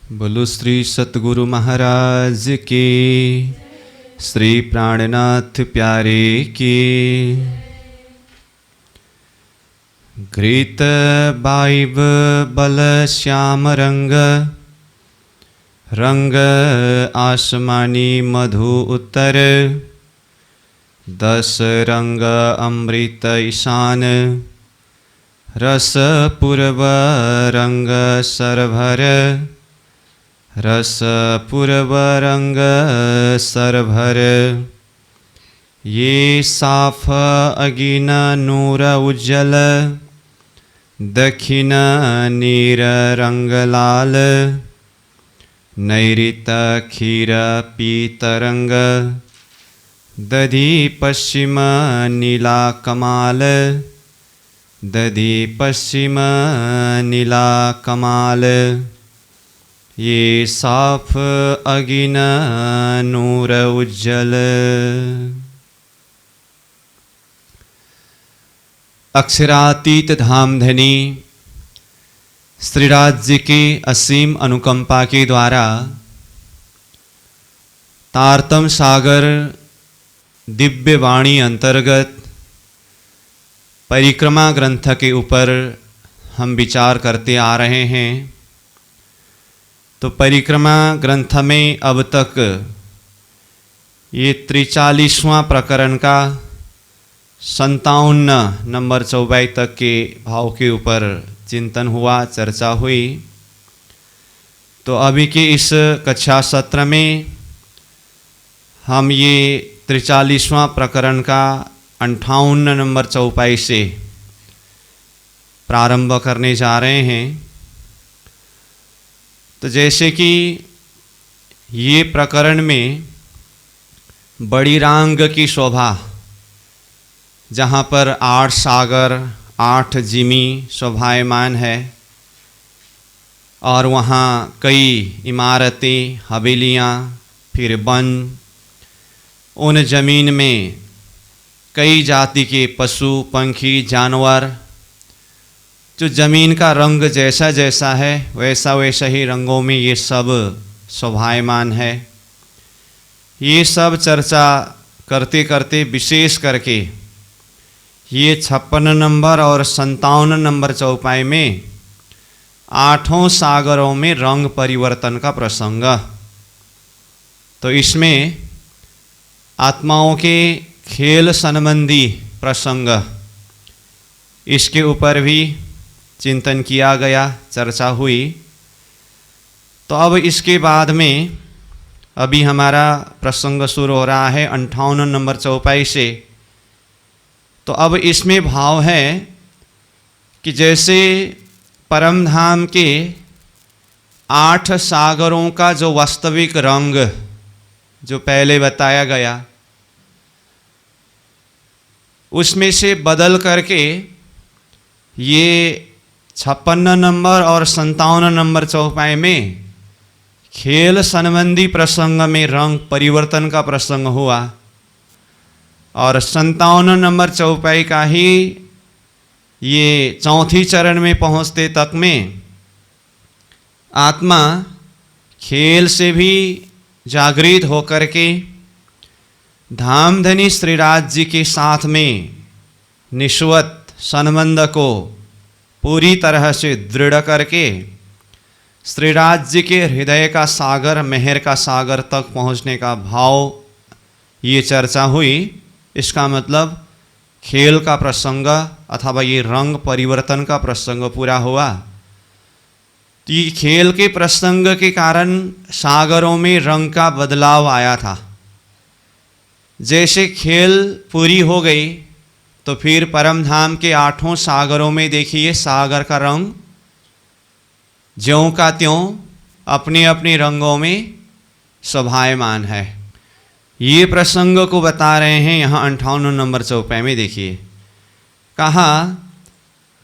बोलो श्री सतगुरु महाराज की, श्री प्राणनाथ प्यारे की। घृत बाइब बल श्याम रंग, रंग आसमानी मधु उत्तर। 10 रंग अमृत ईशान, रस पूर्व रंग सरभर। रस पूर्व रंग सरभर, ये साफ अगिन नूर उज्जल। दक्षिण नीर रंग लाल, नैऋत क्षीर पीत रंग। दधि पश्चिम नीला कमाल, दधि पश्चिम नीला कमाल। ये साफ अगिन नूर उज्जल। अक्षरातीत धामधनी श्रीराज की असीम अनुकंपा के द्वारा तारतम सागर दिव्य वाणी अंतर्गत परिक्रमा ग्रंथ के ऊपर हम विचार करते आ रहे हैं। तो परिक्रमा ग्रंथ में अब तक ये 43वां प्रकरण का 57 नंबर 24 तक के भाव के ऊपर चिंतन हुआ, चर्चा हुई। तो अभी के इस कक्षा सत्र में हम ये 43वां प्रकरण का 58 नंबर 24 से प्रारंभ करने जा रहे हैं। तो जैसे कि ये प्रकरण में बड़ी रांग की शोभा, जहाँ पर 8 सागर 8 जिमी शोभायमान है, और वहाँ कई इमारतें, हवेलियाँ, फिर वन, उन जमीन में कई जाति के पशु पंखी जानवर, जो जमीन का रंग जैसा जैसा है वैसा वैसा ही रंगों में ये सब शोभायमान है। ये सब चर्चा करते करते विशेष करके ये 56 नंबर और 57 नंबर चौपाई में 8 सागरों में रंग परिवर्तन का प्रसंग। तो इसमें आत्माओं के खेल संबंधी प्रसंग, इसके ऊपर भी चिंतन किया गया, चर्चा हुई। तो अब इसके बाद में अभी हमारा प्रसंग शुरू हो रहा है 58 नंबर चौपाई से। तो अब इसमें भाव है कि जैसे परम धाम के 8 सागरों का जो वास्तविक रंग जो पहले बताया गया, उसमें से बदल करके ये 56 नंबर और 57 नंबर चौपाई में खेल संबंधी प्रसंग में रंग परिवर्तन का प्रसंग हुआ, और 57 नंबर चौपाई का ही ये चौथी चरण में पहुँचते तक में आत्मा खेल से भी जागृत होकर के धामधनी श्रीराज जी के साथ में निश्वत संबंध को पूरी तरह से दृढ़ करके श्रीराज जी के हृदय का सागर, मेहर का सागर तक पहुंचने का भाव ये चर्चा हुई। इसका मतलब खेल का प्रसंग अथवा ये रंग परिवर्तन का प्रसंग पूरा हुआ। तो ये खेल के प्रसंग के कारण सागरों में रंग का बदलाव आया था। जैसे खेल पूरी हो गई तो फिर परम धाम के 8 सागरों में देखिए सागर का रंग ज्यों का त्यों अपने अपने रंगों में शोभायमान है। ये प्रसंग को बता रहे हैं यहाँ 58 नंबर चौपाई में। देखिए कहा,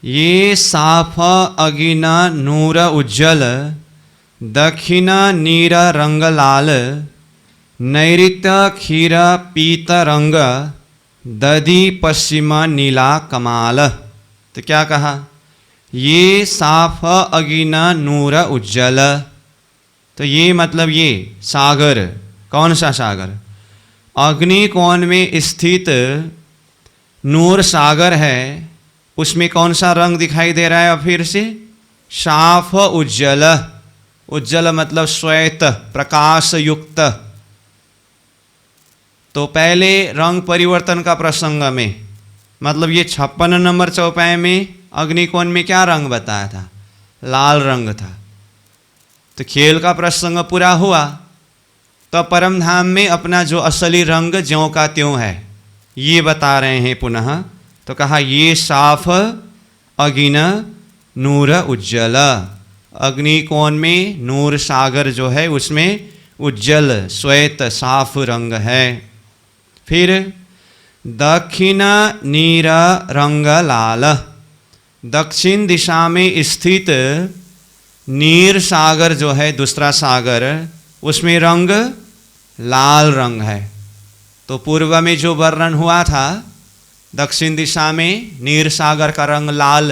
ये साफ अगिन नूर उज्जल, दक्षिण नीर रंग लाल। नैऋत क्षीर पीत रंग, दधि पश्चिम नीला कमाल। तो क्या कहा, ये साफ अगिन नूर उज्जल। तो ये मतलब ये सागर, कौन सा सागर? अग्नि कोण में स्थित नूर सागर है, उसमें कौन सा रंग दिखाई दे रहा है? अब फिर से साफ उज्जल, उज्जल मतलब श्वेत, प्रकाश युक्त। तो पहले रंग परिवर्तन का प्रसंग में, मतलब ये 56 नंबर चौपाई में अग्निकोण में क्या रंग बताया था? लाल रंग था। तो खेल का प्रसंग पूरा हुआ, तो परम धाम में अपना जो असली रंग ज्यों का त्यों है ये बता रहे हैं पुनः। तो कहा ये साफ अगिन नूर उज्जल, अग्निकोण में नूर सागर जो है उसमें उज्जल श्वेत साफ रंग है। फिर दक्षिण नीर रंग लाल, दक्षिण दिशा में स्थित नीर सागर जो है दूसरा सागर, उसमें रंग लाल रंग है। तो पूर्व में जो वर्णन हुआ था दक्षिण दिशा में नीर सागर का रंग लाल,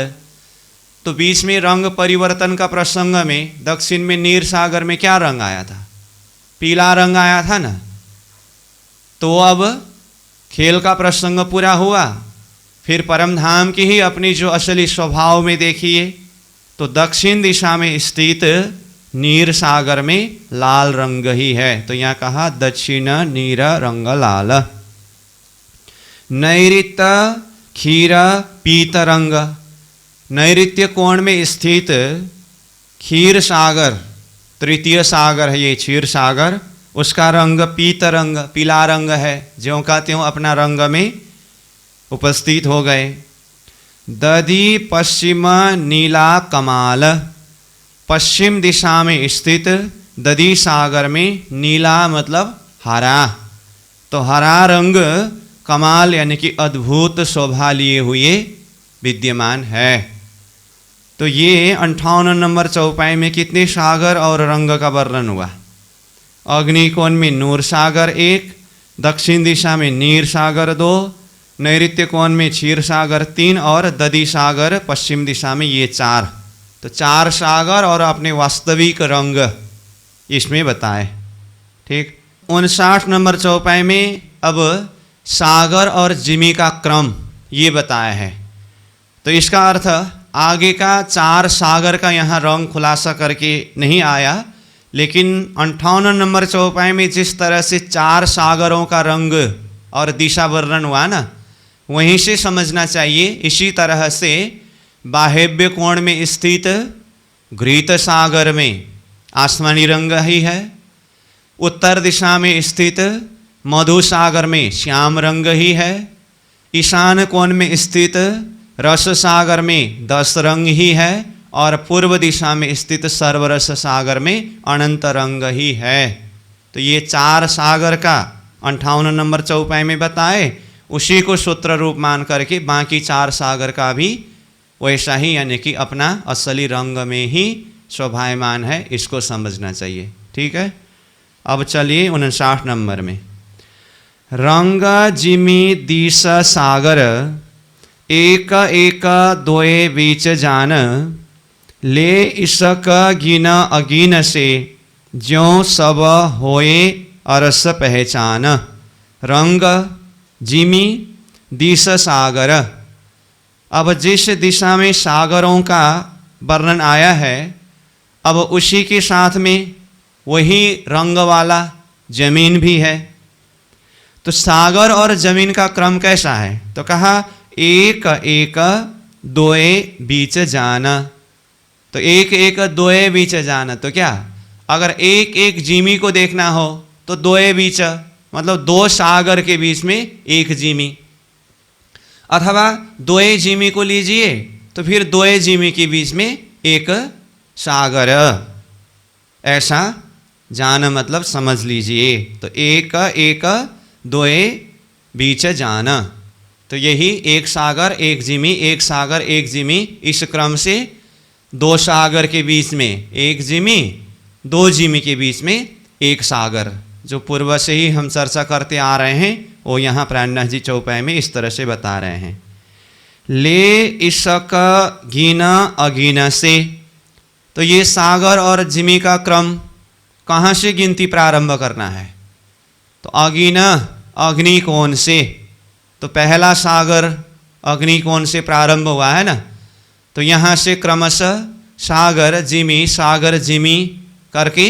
तो बीच में रंग परिवर्तन का प्रसंग में दक्षिण में नीर सागर में क्या रंग आया था? पीला रंग आया था ना। तो अब खेल का प्रसंग पूरा हुआ, फिर परम धाम की ही अपनी जो असली स्वभाव में देखिए, तो दक्षिण दिशा में स्थित नीर सागर में लाल रंग ही है। तो यहाँ कहा दक्षिण नीर रंग लाल। नैऋत्य क्षीर पीत रंग, नैऋत्य कोण में स्थित क्षीर सागर, तृतीय सागर है ये क्षीर सागर, उसका रंग पीत रंग, पीला रंग है, ज्यों का त्यों अपना रंग में उपस्थित हो गए। दधी पश्चिम नीला कमाल, पश्चिम दिशा में स्थित दधी सागर में नीला मतलब हरा, तो हरा रंग कमाल यानी कि अद्भुत शोभा लिए हुए विद्यमान है। तो ये 58 नंबर चौपाई में कितने सागर और रंग का वर्णन हुआ? अग्निकोण में नूर सागर 1, दक्षिण दिशा में नीर सागर 2, नैऋत्य कोण में क्षीर सागर 3 और दधी सागर पश्चिम दिशा में ये 4। तो 4 सागर और अपने वास्तविक रंग इसमें बताए। ठीक, 59 नंबर चौपाई में अब सागर और जिमी का क्रम ये बताया है। तो इसका अर्थ आगे का 4 सागर का यहाँ रंग खुलासा करके नहीं आया, लेकिन 58 नंबर चौपाई में जिस तरह से 4 सागरों का रंग और दिशा वर्णन हुआ ना, वहीं से समझना चाहिए। इसी तरह से बाह्य कोण में स्थित घृत सागर में आसमानी रंग ही है, उत्तर दिशा में स्थित मधु सागर में श्याम रंग ही है, ईशान कोण में स्थित रस सागर में 10 रंग ही है, और पूर्व दिशा में स्थित सर्वरस सागर में अनंत रंग ही है। तो ये 4 सागर का 58 नंबर चौपाई में बताए, उसी को सूत्र रूप मान करके बाकी 4 सागर का भी वैसा ही यानी कि अपना असली रंग में ही शोभायमान है, इसको समझना चाहिए। ठीक है, अब चलिए 59 नंबर में। रंग जिमी दिश सागर, एक एक दोए बीच जान, ले इसक गिन अगिन से, ज्यों सब होए अरस पहचान। रंग जिमी दिश सागर, अब जिस दिशा में सागरों का वर्णन आया है, अब उसी के साथ में वही रंग वाला जमीन भी है। तो सागर और जमीन का क्रम कैसा है? तो कहा एक एक दोए बीच जाना। तो एक एक दोए बीच जाना, तो क्या अगर एक एक जिमी को देखना हो तो दोए बीच मतलब 2 सागर के बीच में एक जिमी, अथवा दोए जिमी को लीजिए तो फिर दोए जिमी के बीच में एक सागर, ऐसा जान मतलब समझ लीजिए। तो एक एक दोए बीच जाना, तो यही एक सागर एक जिमी, एक सागर एक जिमी, इस क्रम से 2 सागर के बीच में एक जिमी, 2 जिमी के बीच में एक सागर, जो पूर्व से ही हम चर्चा करते आ रहे हैं, वो यहाँ प्राणनाथ जी चौपाई में इस तरह से बता रहे हैं। ले इसक गिन अगिन से, तो ये सागर और जिमी का क्रम कहाँ से गिनती प्रारंभ करना है? तो अग्निकोण से। तो पहला सागर अग्निकोण से प्रारंभ हुआ है ना, तो यहाँ से क्रमशः सागर जिमी करके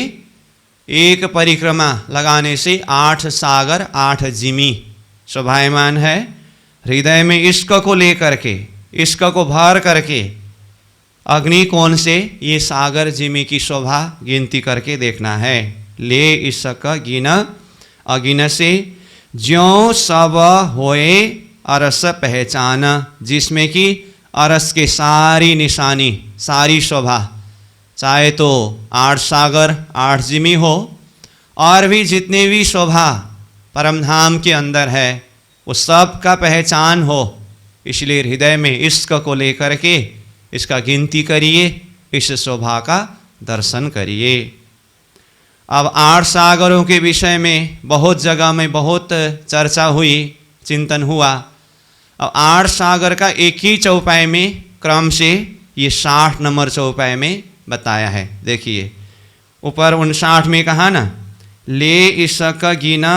एक परिक्रमा लगाने से 8 सागर 8 जिमी शोभायमान है। हृदय में इश्क को लेकर के, इश्क को भर करके अग्निकोण से ये सागर जिमी की शोभा गिनती करके देखना है। ले इश्क गिन अगिन से ज्यों सब होए अरस पहचान, जिसमें कि अरस के सारी निशानी, सारी शोभा, चाहे तो 8 सागर 8 जिमी हो और भी जितने भी शोभा परमधाम के अंदर है वो सब का पहचान हो। इसलिए हृदय में इश्क को लेकर के इसका गिनती करिए, इस शोभा का दर्शन करिए। अब 8 सागरों के विषय में बहुत जगह में बहुत चर्चा हुई, चिंतन हुआ। अब 8 सागर का एक ही चौपाई में क्रम से ये 60 नंबर चौपाई में बताया है। देखिए ऊपर 59 में कहा ना, ले इश्क गिना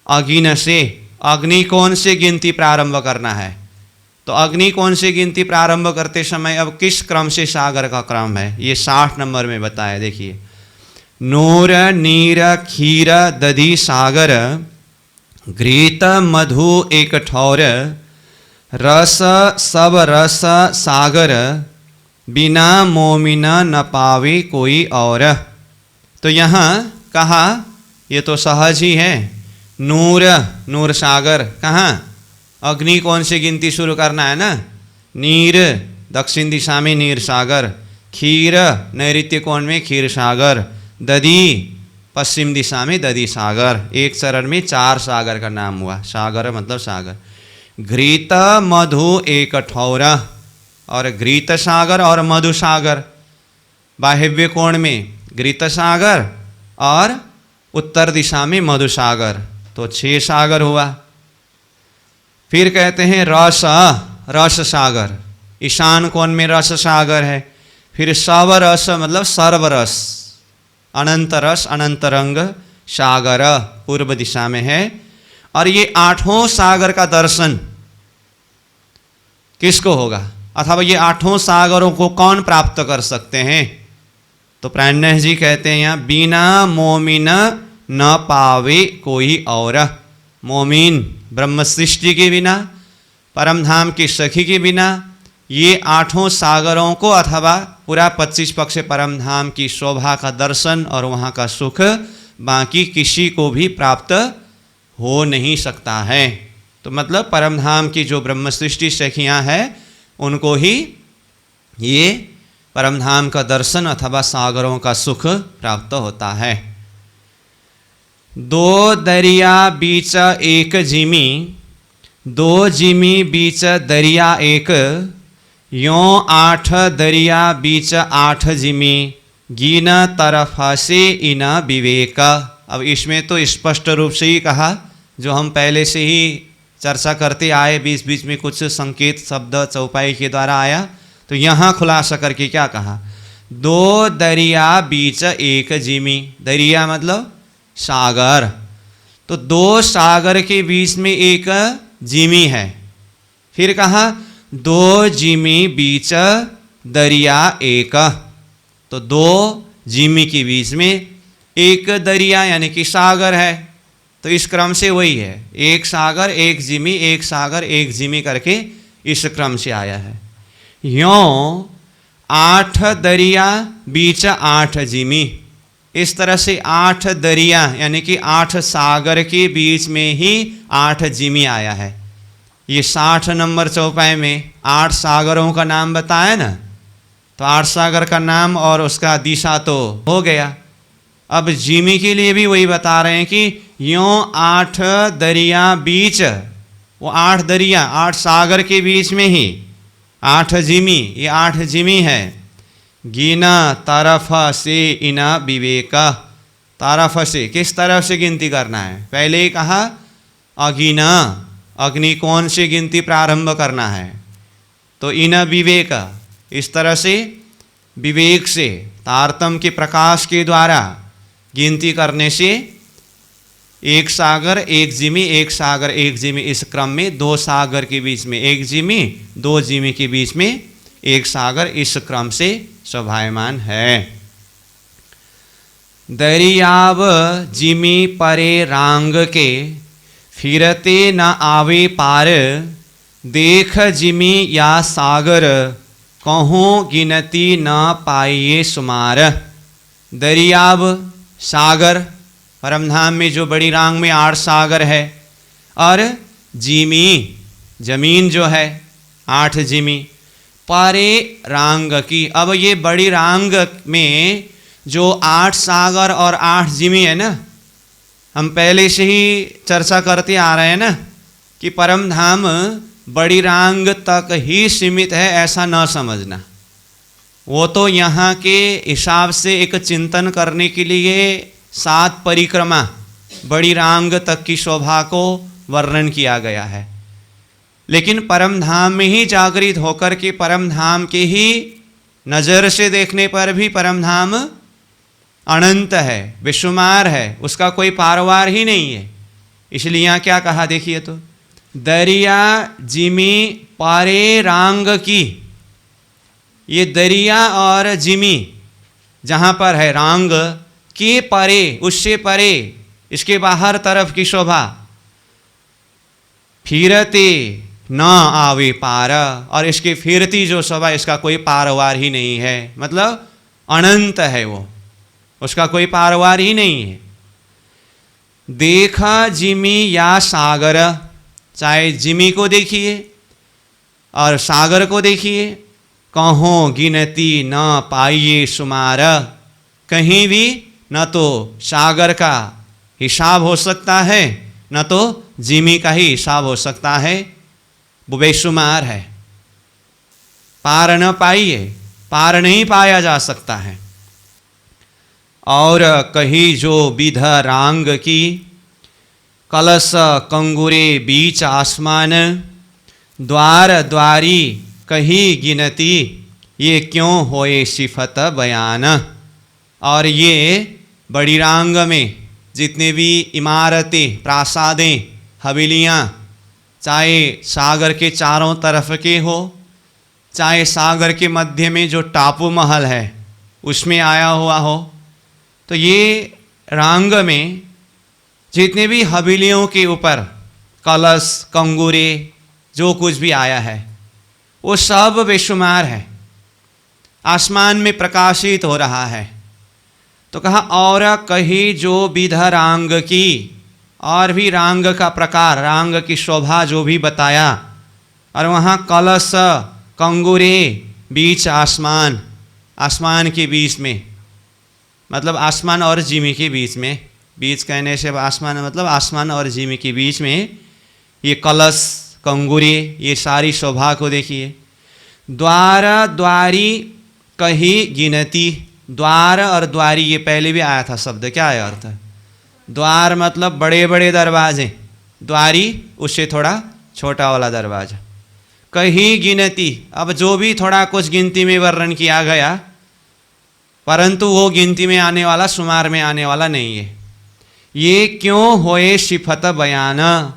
अगिन से, अग्निकोण से गिनती प्रारंभ करना है। तो अग्निकोण से गिनती प्रारंभ करते समय अब किस क्रम से सागर का क्रम है ये 60 नंबर में बताया। देखिए नूर नीर खीर दधि सागर, घृत मधु एक ठौर, रस सब रस सागर, बिना मोमिन न पावे कोई और। तो यहाँ कहा ये तो सहज ही है, नूर सागर कहाँ? अग्निकोण से गिनती शुरू करना है ना। नीर दक्षिण दिशा में नीर सागर, खीर नैऋत्य कोण में खीर सागर, दधी पश्चिम दिशा में दधी सागर। एक चरण में 4 सागर का नाम हुआ। सागर मतलब सागर। घृत मधु एक ठौरा, और घृत सागर और मधु सागर वायव्य कोण में घृत सागर और उत्तर दिशा में मधु सागर, तो 6 सागर हुआ। फिर कहते हैं रस सागर, ईशान कोण में रस सागर है। फिर सब रस मतलब सर्वरस, अनंत रंग सागर पूर्व दिशा में है। और ये 8 सागर का दर्शन किसको होगा, अथवा ये 8 सागरों को कौन प्राप्त कर सकते हैं? तो प्राणनाथ जी कहते हैं यहाँ, बिना मोमिन न पावे कोई और। मोमिन ब्रह्म सृष्टि के बिना, परमधाम की सखी के बिना ये 8 सागरों को अथवा पूरा 25 पक्ष परमधाम की शोभा का दर्शन और वहाँ का सुख बाकी किसी को भी प्राप्त हो नहीं सकता है। तो मतलब परमधाम की जो ब्रह्म सृष्टि सखियाँ हैं उनको ही ये परमधाम का दर्शन अथवा सागरों का सुख प्राप्त होता है। 2 दरिया बीच एक जिमी, 2 जिमी बीच दरिया एक, यों 8 दरिया बीच 8 जिमी, गिन तरफ से इन विवेक। अब इसमें तो स्पष्ट रूप से ही कहा, जो हम पहले से ही चर्चा करते आए, बीच बीच में कुछ संकेत शब्द चौपाई के द्वारा आया, तो यहाँ खुलासा करके क्या कहा, 2 दरिया बीच एक जिमी। दरिया मतलब सागर, तो 2 सागर के बीच में एक जिमी है। फिर कहा 2 जिमी बीच दरिया एक, तो 2 जिमी के बीच में एक दरिया यानी कि सागर है। तो इस क्रम से वही है, एक सागर एक जिमी, एक सागर एक जिमी करके इस क्रम से आया है। यों 8 दरिया बीच 8 जिमी, इस तरह से 8 दरिया यानी कि 8 सागर के बीच में ही 8 जिमी आया है। ये 60 नंबर चौपाई में 8 सागरों का नाम बताया ना, तो 8 सागर का नाम और उसका दिशा तो हो गया। अब जिमी के लिए भी वही बता रहे हैं कि यों 8 दरिया बीच, वो 8 दरिया 8 सागर के बीच में ही 8 जिमी, ये 8 जिमी है। गिना तरफ से इना विवेका, तरफ से किस तरफ से गिनती करना है? पहले ही कहा अगिना, अग्निकोण से गिनती प्रारंभ करना है। तो इना विवेका, इस तरह से विवेक से तारतम के प्रकाश के द्वारा गिनती करने से एक सागर एक जिमी, एक सागर एक जिमी, इस क्रम में दो सागर के बीच में एक जिमी, दो जिमी के बीच में एक सागर, इस क्रम से शोभायमान है। दरियाव जिमी परे रांग के, फिरते न आवे पार, देख जिमी या सागर, कहूँ गिनती न पाइये सुमार। दरियाव सागर, परमधाम में जो बड़ी रांग में 8 सागर है, और जिमी जमीन जो है 8 जिमी, परे रांग की। अब ये बड़ी रांग में जो 8 सागर और 8 जिमी है ना, हम पहले से ही चर्चा करते आ रहे हैं ना कि परमधाम बड़ी रांग तक ही सीमित है, ऐसा न समझना। वो तो यहाँ के हिसाब से एक चिंतन करने के लिए 7 परिक्रमा बड़ी रांग तक की शोभा को वर्णन किया गया है, लेकिन परमधाम में ही जागृत होकर के परमधाम के ही नज़र से देखने पर भी परमधाम अनंत है, बेशुमार है, उसका कोई पारवार ही नहीं है। इसलिए यहाँ क्या कहा देखिए तो, दरिया जिमी पारे रांग की। ये दरिया और जिमी जहाँ पर है, रांग के परे, उससे परे, इसके बाहर तरफ की शोभा, फिरते न आवे पार, और इसकी फिरती जो शोभा, इसका कोई पारवार ही नहीं है, मतलब अनंत है वो, उसका कोई पारवार ही नहीं है। देखा जिमी या सागर, चाहे जिमी को देखिए और सागर को देखिए, कहों गिनती न पाइये सुमार। कहीं भी न तो सागर का हिसाब हो सकता है, न तो जिमी का ही हिसाब हो सकता है, वो बेशुमार है, पार न पाइए, पार नहीं पाया जा सकता है। और कही जो विध रांग की, कलश कंगुरे बीच आसमान, द्वार द्वारी कही गिनती, ये क्यों होए सिफत बयान। और ये बड़ी रांग में जितने भी इमारतें, प्रासादें, हवेलियाँ, चाहे सागर के चारों तरफ के हो, चाहे सागर के मध्य में जो टापू महल है उसमें आया हुआ हो, तो ये रांग में जितने भी हवेलियों के ऊपर कलश कंगूरे जो कुछ भी आया है वो सब बेशुमार है, आसमान में प्रकाशित हो रहा है। तो कहा और कही जो विध रांग की, और भी रांग का प्रकार, रांग की शोभा जो भी बताया। और वहाँ कलश कंगूरे बीच आसमान, आसमान के बीच में, मतलब आसमान और जिमी के बीच में, बीच कहने से आसमान मतलब आसमान और जिमी के बीच में ये कलश कंगूरे, ये सारी शोभा को देखिए। द्वार द्वारी कही गिनती, द्वार और द्वारी ये पहले भी आया था शब्द, क्या है अर्थ? द्वार मतलब बड़े बड़े दरवाजे, द्वारी उससे थोड़ा छोटा वाला दरवाजा। कही गिनती, अब जो भी थोड़ा कुछ गिनती में वर्णन किया गया, परंतु वो गिनती में आने वाला, शुमार में आने वाला नहीं है। ये क्यों होए सिफत बयान,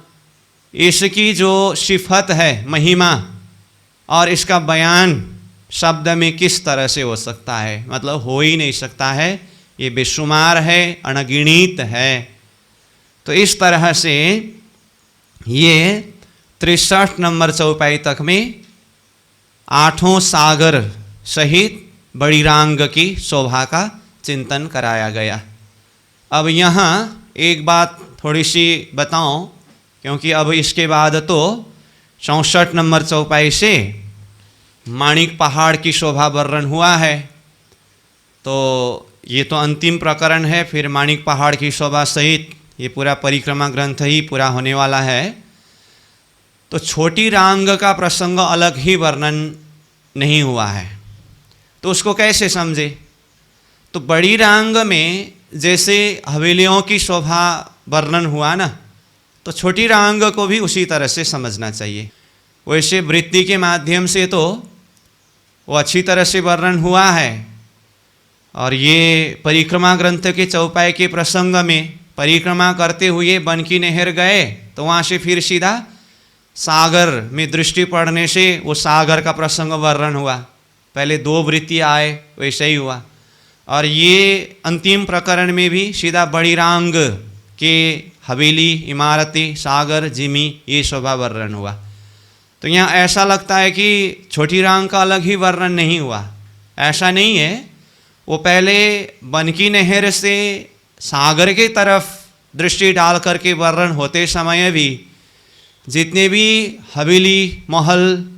इसकी जो सिफत है, महिमा, और इसका बयान शब्द में किस तरह से हो सकता है, मतलब हो ही नहीं सकता है, ये बेशुमार है, अनगिनित है। तो इस तरह से ये 63 नंबर चौपाई तक में 8 सागर सहित बड़ी रांग की शोभा का चिंतन कराया गया। अब यहाँ एक बात थोड़ी सी बताऊं, क्योंकि अब इसके बाद तो 64 नंबर चौपाई से माणिक पहाड़ की शोभा वर्णन हुआ है, तो ये तो अंतिम प्रकरण है। फिर माणिक पहाड़ की शोभा सहित ये पूरा परिक्रमा ग्रंथ ही पूरा होने वाला है। तो छोटी रांग का प्रसंग अलग ही वर्णन नहीं हुआ है, तो उसको कैसे समझे? तो बड़ी रांग में जैसे हवेलियों की शोभा वर्णन हुआ ना, तो छोटी रांग को भी उसी तरह से समझना चाहिए। वैसे वृत्ति के माध्यम से तो वो अच्छी तरह से वर्णन हुआ है, और ये परिक्रमा ग्रंथ के चौपाई के प्रसंग में परिक्रमा करते हुए बनकी नहर गए तो वहाँ से फिर सीधा सागर में दृष्टि पड़ने से वो सागर का प्रसंग वर्णन हुआ। पहले 2 वृत्ति आए, वैसे ही हुआ। और ये अंतिम प्रकरण में भी सीधा बड़ी रांग के हवेली, इमारतें, सागर, जिमी, ये शोभा वर्णन हुआ। तो यहाँ ऐसा लगता है कि छोटी रांग का अलग ही वर्णन नहीं हुआ, ऐसा नहीं है। वो पहले बनकी नहर से सागर की तरफ दृष्टि डाल करके वर्णन होते समय भी जितने भी हवेली, महल,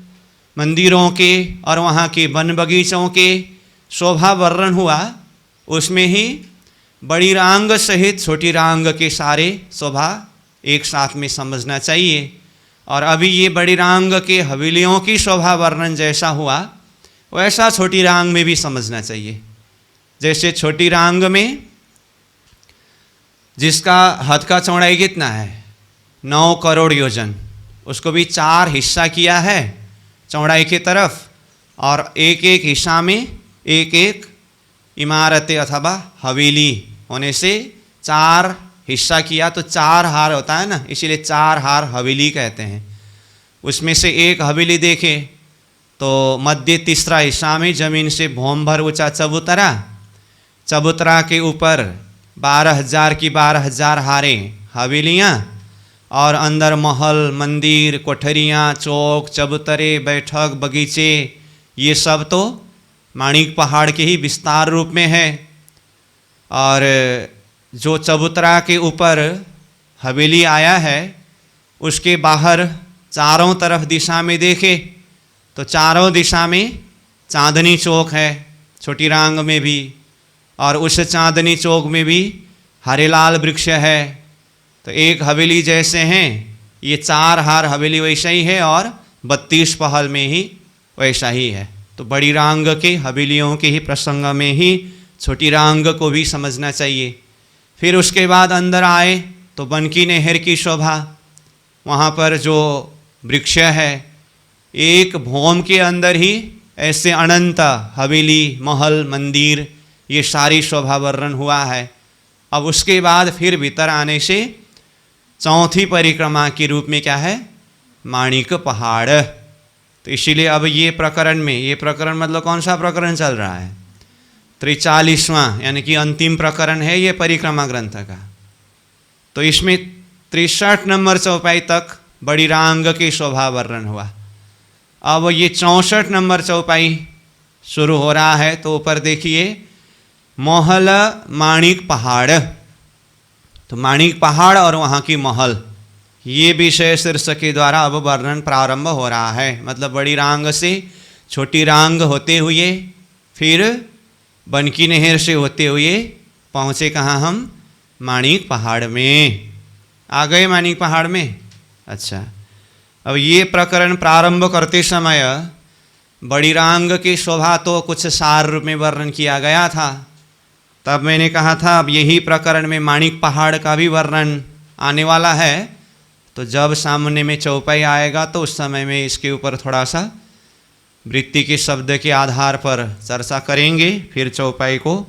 मंदिरों के और वहाँ के वन बगीचों के शोभा वर्णन हुआ, उसमें ही बड़ी रांग सहित छोटी रांग के सारे शोभा एक साथ में समझना चाहिए। और अभी ये बड़ी रांग के हवेलियों की शोभा वर्णन जैसा हुआ वैसा छोटी रांग में भी समझना चाहिए। जैसे छोटी रांग में जिसका हद का चौड़ाई कितना है, 9 करोड़ योजन, उसको भी 4 हिस्सा किया है चौड़ाई की तरफ, और एक एक हिस्सा में एक एक इमारतें अथवा हवेली होने से 4 हिस्सा किया तो 4 हार होता है ना, इसीलिए 4 हार हवेली कहते हैं। उसमें से एक हवेली देखें तो मध्य तीसरा हिस्सा में जमीन से भौम भर ऊंचा चबूतरा, चबूतरा के ऊपर 12,000 की 12,000 हारें हवेलियाँ, और अंदर महल, मंदिर, कोठरियाँ, चौक, चबूतरे, बैठक, बगीचे, ये सब तो माणिक पहाड़ के ही विस्तार रूप में है। और जो चबूतरा के ऊपर हवेली आया है उसके बाहर चारों तरफ दिशा में देखे तो चारों दिशा में चांदनी चौक है छोटी रांग में भी, और उस चांदनी चौक में भी हरेलाल वृक्ष है। तो एक हवेली जैसे हैं ये 4 हार हवेली वैसा ही है, और 32 पहल में ही वैसा ही है। तो बड़ी रांग के हवेलियों के ही प्रसंग में ही छोटी रांग को भी समझना चाहिए। फिर उसके बाद अंदर आए तो बनकी नहर की शोभा, वहाँ पर जो वृक्ष है, एक भौम के अंदर ही ऐसे अनंत हवेली, महल, मंदिर, ये सारी शोभा वर्णन हुआ है। अब उसके बाद फिर भीतर आने से चौथी परिक्रमा के रूप में क्या है, माणिक पहाड़। तो इसीलिए अब ये प्रकरण में, ये प्रकरण मतलब कौन सा प्रकरण चल रहा है, 43वां यानी कि अंतिम प्रकरण है ये परिक्रमा ग्रंथ का। तो इसमें 63 नंबर चौपाई तक बड़ी रांग की शोभा वर्णन हुआ। अब ये 64 नंबर चौपाई शुरू हो रहा है। तो ऊपर देखिए, महल माणिक पहाड़। तो माणिक पहाड़ और वहाँ की महल, ये विषय शीर्षक के द्वारा अब वर्णन प्रारंभ हो रहा है। मतलब बड़ी रांग से छोटी रांग होते हुए फिर बनकी नहर से होते हुए पहुँचे कहाँ हम, माणिक पहाड़ में आ गए। माणिक पहाड़ में, अच्छा। अब ये प्रकरण प्रारंभ करते समय बड़ी रांग की शोभा तो कुछ सार रूप में वर्णन किया गया था। तब मैंने कहा था अब यही प्रकरण में माणिक पहाड़ का भी वर्णन आने वाला है। तो जब सामने में चौपाई आएगा तो उस समय में इसके ऊपर थोड़ा सा वृत्ति के शब्द के आधार पर चर्चा करेंगे, फिर चौपाई को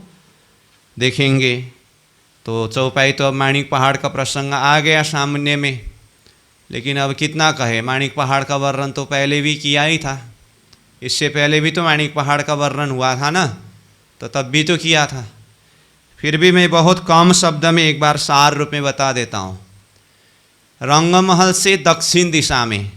देखेंगे। तो चौपाई तो अब माणिक पहाड़ का प्रसंग आ गया सामने में, लेकिन अब कितना कहे, माणिक पहाड़ का वर्णन तो पहले भी किया ही था। इससे पहले भी तो माणिक पहाड़ का वर्णन हुआ था ना, तो तब भी तो किया था। फिर भी मैं बहुत कम शब्द में एक बार सार रूप में बता देता हूँ। रंगमहल से दक्षिण दिशा में,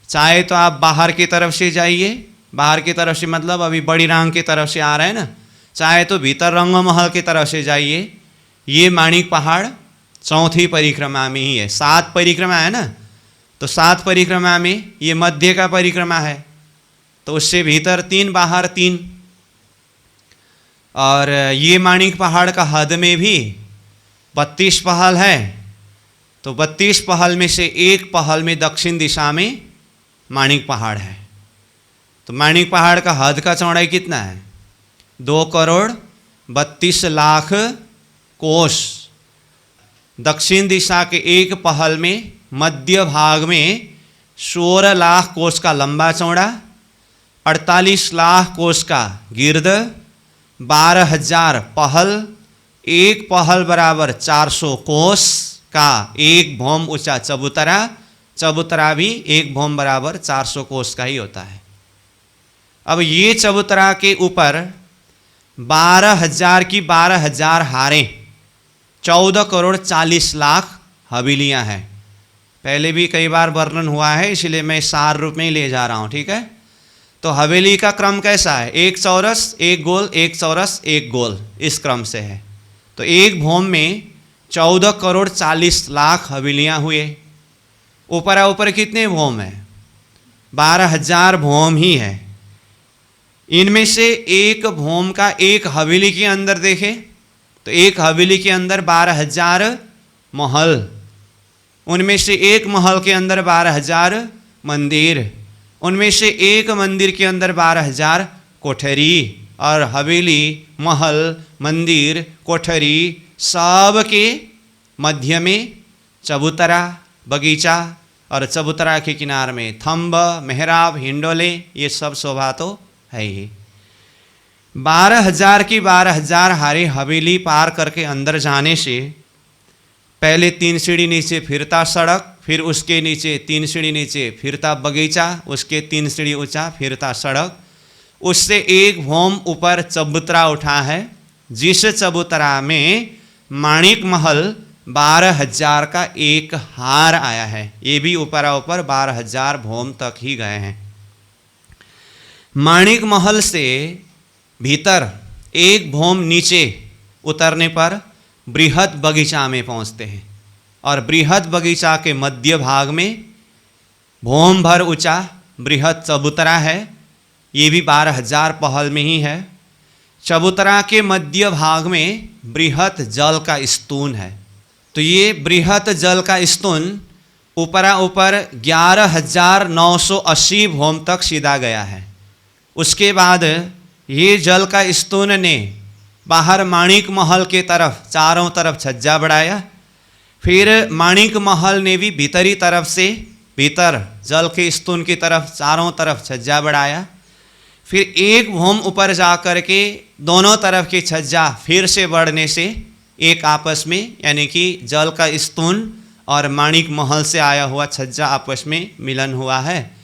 चाहे तो आप बाहर की तरफ से जाइए, बाहर की तरफ से मतलब अभी बड़ी रांग की तरफ से आ रहे हैं ना, चाहे तो भीतर रंगमहल की तरफ से जाइए। ये माणिक पहाड़ चौथी परिक्रमा में ही है। 7 परिक्रमा है ना, तो 7 परिक्रमा में ये मध्य का परिक्रमा है, तो उससे भीतर 3 बाहर 3। और ये माणिक पहाड़ का हद में भी 32 पहल है। तो 32 पहल में से एक पहल में दक्षिण दिशा में माणिक पहाड़ है। तो माणिक पहाड़ का हद का चौड़ाई कितना है, 2,32,00,000 कोस। दक्षिण दिशा के एक पहल में मध्य भाग में 16 लाख कोस का लंबा चौड़ा, 48 लाख कोस का गिर्द, 12,000 पहल, एक पहल बराबर 400 कोस का एक भौम ऊंचा चबूतरा, चबूतरा भी एक भौम बराबर 400 कोस का ही होता है। अब ये चबूतरा के ऊपर 12,000 की 12,000 हारें, 14 करोड़ 40 लाख हवेलियां हैं। पहले भी कई बार वर्णन हुआ है, इसलिए मैं सार रूप में ही ले जा रहा हूं, ठीक है। तो हवेली का क्रम कैसा है? एक चौरस, एक गोल, एक चौरस, एक गोल, इस क्रम से है। तो एक भौम में 14 करोड़ 40 लाख हवेलियां हुए। ऊपर कितने भौम है? 12,000 भौम ही है। इनमें से एक भौम का एक हवेली के अंदर देखें तो एक हवेली के अंदर 12,000 महल, उनमें से एक महल के अंदर 12,000 मंदिर, उनमें से एक मंदिर के अंदर 12,000 कोठरी, और हवेली, महल, मंदिर, कोठरी सब के मध्य में चबूतरा, बगीचा, और चबूतरा के किनारे में थंब, मेहराब, हिंडोले, ये सब शोभा तो है ही। 12,000 की 12,000 हारे हवेली पार करके अंदर जाने से पहले 3 सीढ़ी नीचे फिरता सड़क, फिर उसके नीचे 3 सीढ़ी नीचे फिरता बगीचा, उसके 3 सीढ़ी ऊंचा फिरता सड़क, उससे एक भौम ऊपर चबूतरा उठा है, जिस चबूतरा में माणिक महल 12,000 का एक हार आया है। ये भी ऊपर 12,000 भौम तक ही गए हैं। माणिक महल से भीतर एक भौम नीचे उतरने पर बृहद बगीचा में पहुंचते हैं, और बृहद बगीचा के मध्य भाग में भौम भर ऊंचा बृहद चबूतरा है। ये भी 12,000 पहल में ही है। चबूतरा के मध्य भाग में बृहद जल का स्तून है। तो ये बृहद जल का स्तून ऊपर 11,980 भौम तक सीधा गया है। उसके बाद ये जल का स्तून ने बाहर माणिक महल के तरफ चारों तरफ छज्जा बढ़ाया, फिर माणिक महल ने भी भीतरी तरफ से भीतर जल के स्तून की तरफ चारों तरफ छज्जा बढ़ाया, फिर एक भौम ऊपर जा कर के दोनों तरफ की छज्जा फिर से बढ़ने से एक आपस में, यानी कि जल का स्तून और माणिक महल से आया हुआ छज्जा आपस में मिलन हुआ है।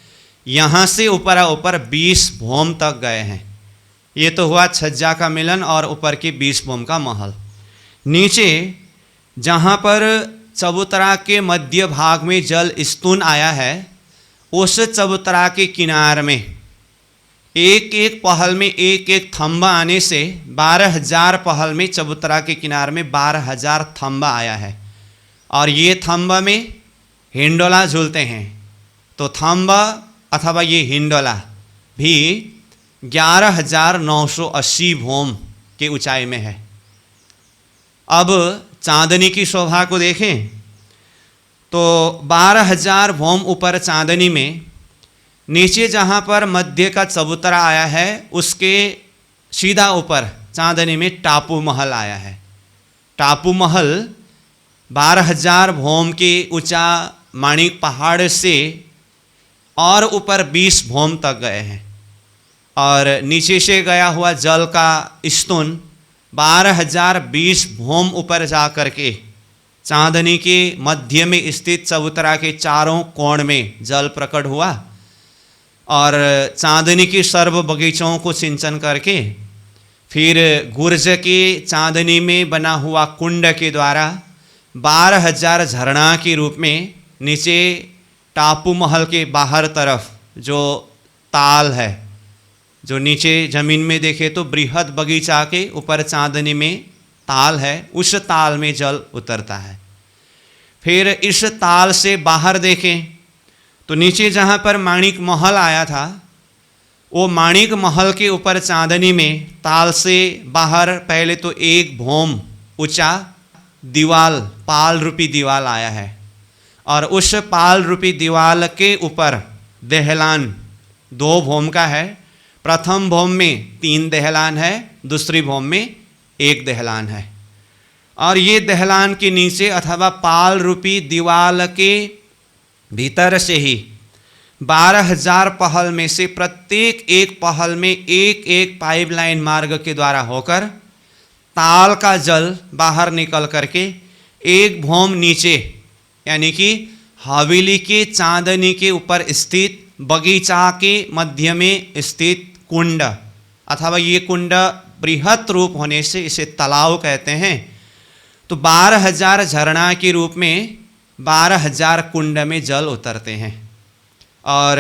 यहाँ से ऊपर 20 भौम तक गए हैं। ये तो हुआ छज्जा का मिलन और ऊपर की 20 भौम का महल। नीचे जहाँ पर चबूतरा के मध्य भाग में जल स्तून आया है, उस चबूतरा के किनार में एक एक पहल में एक एक थंबा आने से 12,000 पहल में चबूतरा के किनारे में 12,000 थंबा आया है, और ये थंबा में हिंडोला झूलते हैं। तो थंबा अथवा ये हिंडोला भी 11,980 भौम के ऊंचाई में है। अब चांदनी की शोभा को देखें तो 12,000 भौम ऊपर चांदनी में नीचे जहाँ पर मध्य का चबूतरा आया है, उसके सीधा ऊपर चांदनी में टापू महल आया है। टापू महल 12,000 भौम के ऊंचा माणिक पहाड़ से और ऊपर 20 भौम तक गए हैं, और नीचे से गया हुआ जल का स्तून 12,020 भौम ऊपर जा करके चांदनी के मध्य में स्थित चबूतरा के चारों कोण में जल प्रकट हुआ, और चांदनी की सर्व बगीचों को सिंचन करके फिर गुर्ज के चांदनी में बना हुआ कुंड के द्वारा 12,000 झरना के रूप में नीचे टापू महल के बाहर तरफ जो ताल है, जो नीचे जमीन में देखे तो बृहद बगीचा के ऊपर चांदनी में ताल है, उस ताल में जल उतरता है। फिर इस ताल से बाहर देखें तो नीचे जहाँ पर माणिक महल आया था, वो माणिक महल के ऊपर चांदनी में ताल से बाहर पहले तो एक भौम ऊंचा दीवाल, पाल रूपी दीवाल आया है, और उस पाल रूपी दीवाल के ऊपर दहलान 2 भौम का है। प्रथम भौम में 3 दहलान है, दूसरी भौम में 1 दहलान है, और ये दहलान के नीचे अथवा पाल रूपी दीवाल के भीतर से ही 12,000 पहल में से प्रत्येक एक पहल में एक एक पाइपलाइन मार्ग के द्वारा होकर ताल का जल बाहर निकल करके एक भौम नीचे, यानी कि हवेली के चांदनी के ऊपर स्थित बगीचा के मध्य में स्थित कुंड, अथवा ये कुंड बृहत रूप होने से इसे तालाब कहते हैं। तो 12,000 झरना के रूप में 12,000 कुंड में जल उतरते हैं। और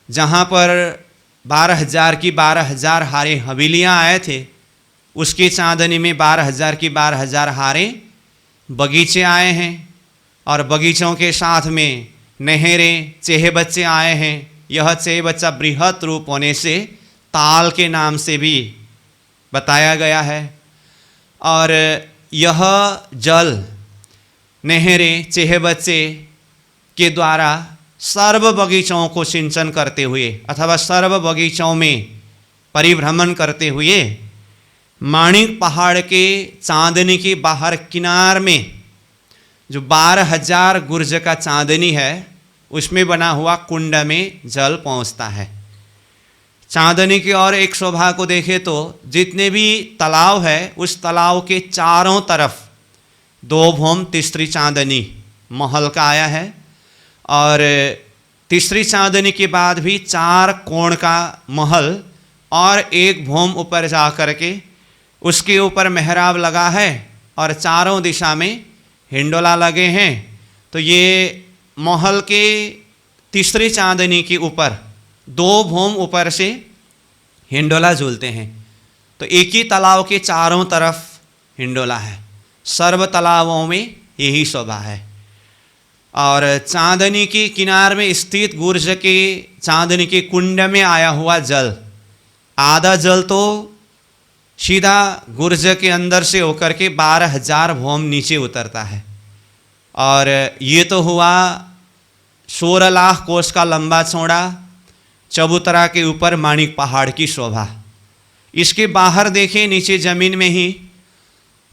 जहाँ पर 12,000 की 12,000 हारे हवेलियाँ आए थे, उसके चांदनी में 12,000 की 12,000 हारे बगीचे आए हैं, और बगीचों के साथ में नहरें, चेह बच्चे आए हैं। यह चेह बच्चा बृहत रूप होने से ताल के नाम से भी बताया गया है। और यह जल नहरें, चेह बच्चे के द्वारा सर्व बगीचों को सिंचन करते हुए अथवा सर्व बगीचों में परिभ्रमण करते हुए माणिक पहाड़ के चांदनी के बाहर किनार में जो 12,000 गुर्ज का चांदनी है, उसमें बना हुआ कुंड में जल पहुंचता है। चांदनी की और एक शोभा को देखें तो जितने भी तालाब है, उस तालाब के चारों तरफ 2 भौम तीसरी चांदनी महल का आया है, और तीसरी चांदनी के बाद भी 4 कोण का महल और एक भौम ऊपर जा कर के उसके ऊपर मेहराब लगा है, और चारों दिशा में हिंडोला लगे हैं। तो ये महल के तीसरी चांदनी के ऊपर 2 भौम ऊपर से हिंडोला झूलते हैं। तो एक ही तालाब के चारों तरफ हिंडोला है। सर्व तालाबों में यही शोभा है। और चांदनी के किनार में स्थित गुर्ज के चांदनी के कुंड में आया हुआ जल, आधा जल तो सीधा गुर्ज के अंदर से होकर के 12,000 भौम नीचे उतरता है। और ये तो हुआ 16 लाख कोस का लंबा चौड़ा चबूतरा के ऊपर माणिक पहाड़ की शोभा। इसके बाहर देखें नीचे ज़मीन में ही,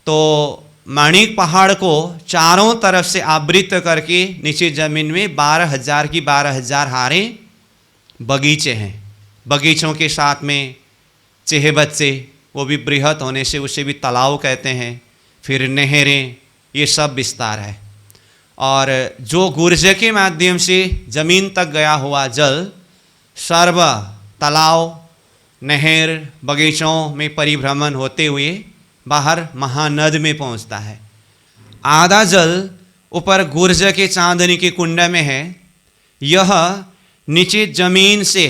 तो माणिक पहाड़ को चारों तरफ से आवृत करके नीचे ज़मीन में 12,000 की 12,000 हारे बगीचे हैं। बगीचों के साथ में चेह बच्चे, वो भी बृहत होने से उसे भी तालाब कहते हैं। फिर नहरें, ये सब विस्तार है। और जो गुर्ज के माध्यम से ज़मीन तक गया हुआ जल सर्व तालाब, नहर, बगीचों में परिभ्रमण होते हुए बाहर महानद में पहुंचता है। आधा जल ऊपर गुर्ज के चांदनी के कुंड में है। यह नीचे जमीन से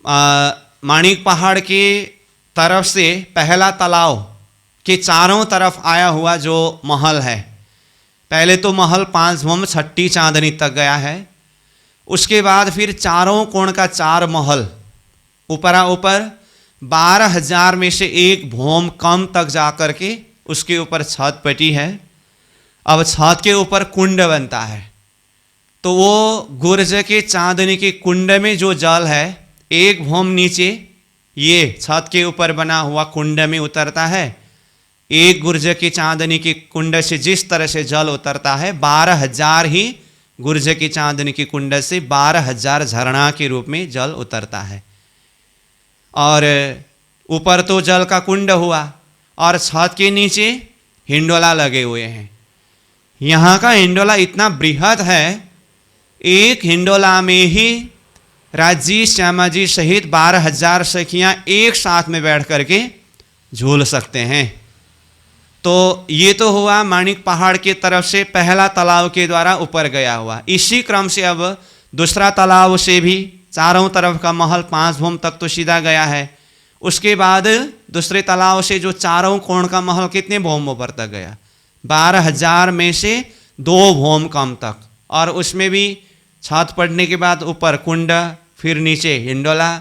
माणिक पहाड़ के तरफ से पहला तालाब के चारों तरफ आया हुआ जो महल है, पहले तो महल 5 भौम छठी चांदनी तक गया है। उसके बाद फिर चारों कोण का 4 महल ऊपरा ऊपर 12,000 में से 1 भौम कम तक जा कर के उसके ऊपर छत पटी है। अब छत के ऊपर कुंड बनता है। तो वो गुर्ज के चांदनी के कुंड में जो जल है, 1 भौम नीचे ये छत के ऊपर बना हुआ कुंड में उतरता है। एक गुर्ज के चांदनी के कुंड से जिस तरह से जल उतरता है, 12,000 ही गुर्ज की चांदनी की कुंड से 12,000 झरना के रूप में जल उतरता है। और ऊपर तो जल का कुंड हुआ, और छत के नीचे हिंडोला लगे हुए हैं। यहाँ का हिंडोला इतना बृहद है, एक हिंडोला में ही राजी श्यामा जी सहित 12,000 सखियाँ एक साथ में बैठ करके झूल सकते हैं। तो ये तो हुआ माणिक पहाड़ की तरफ से पहला तालाब के द्वारा ऊपर गया हुआ। इसी क्रम से अब दूसरा तालाब से भी चारों तरफ का महल 5 भौम तक तो सीधा गया है। उसके बाद दूसरे तालाब से जो चारों कोण का महल कितने भौम ऊपर तक गया? 12,000 में से 2 भौम कम तक, और उसमें भी छत पड़ने के बाद ऊपर कुंड, फिर नीचे हिंडोला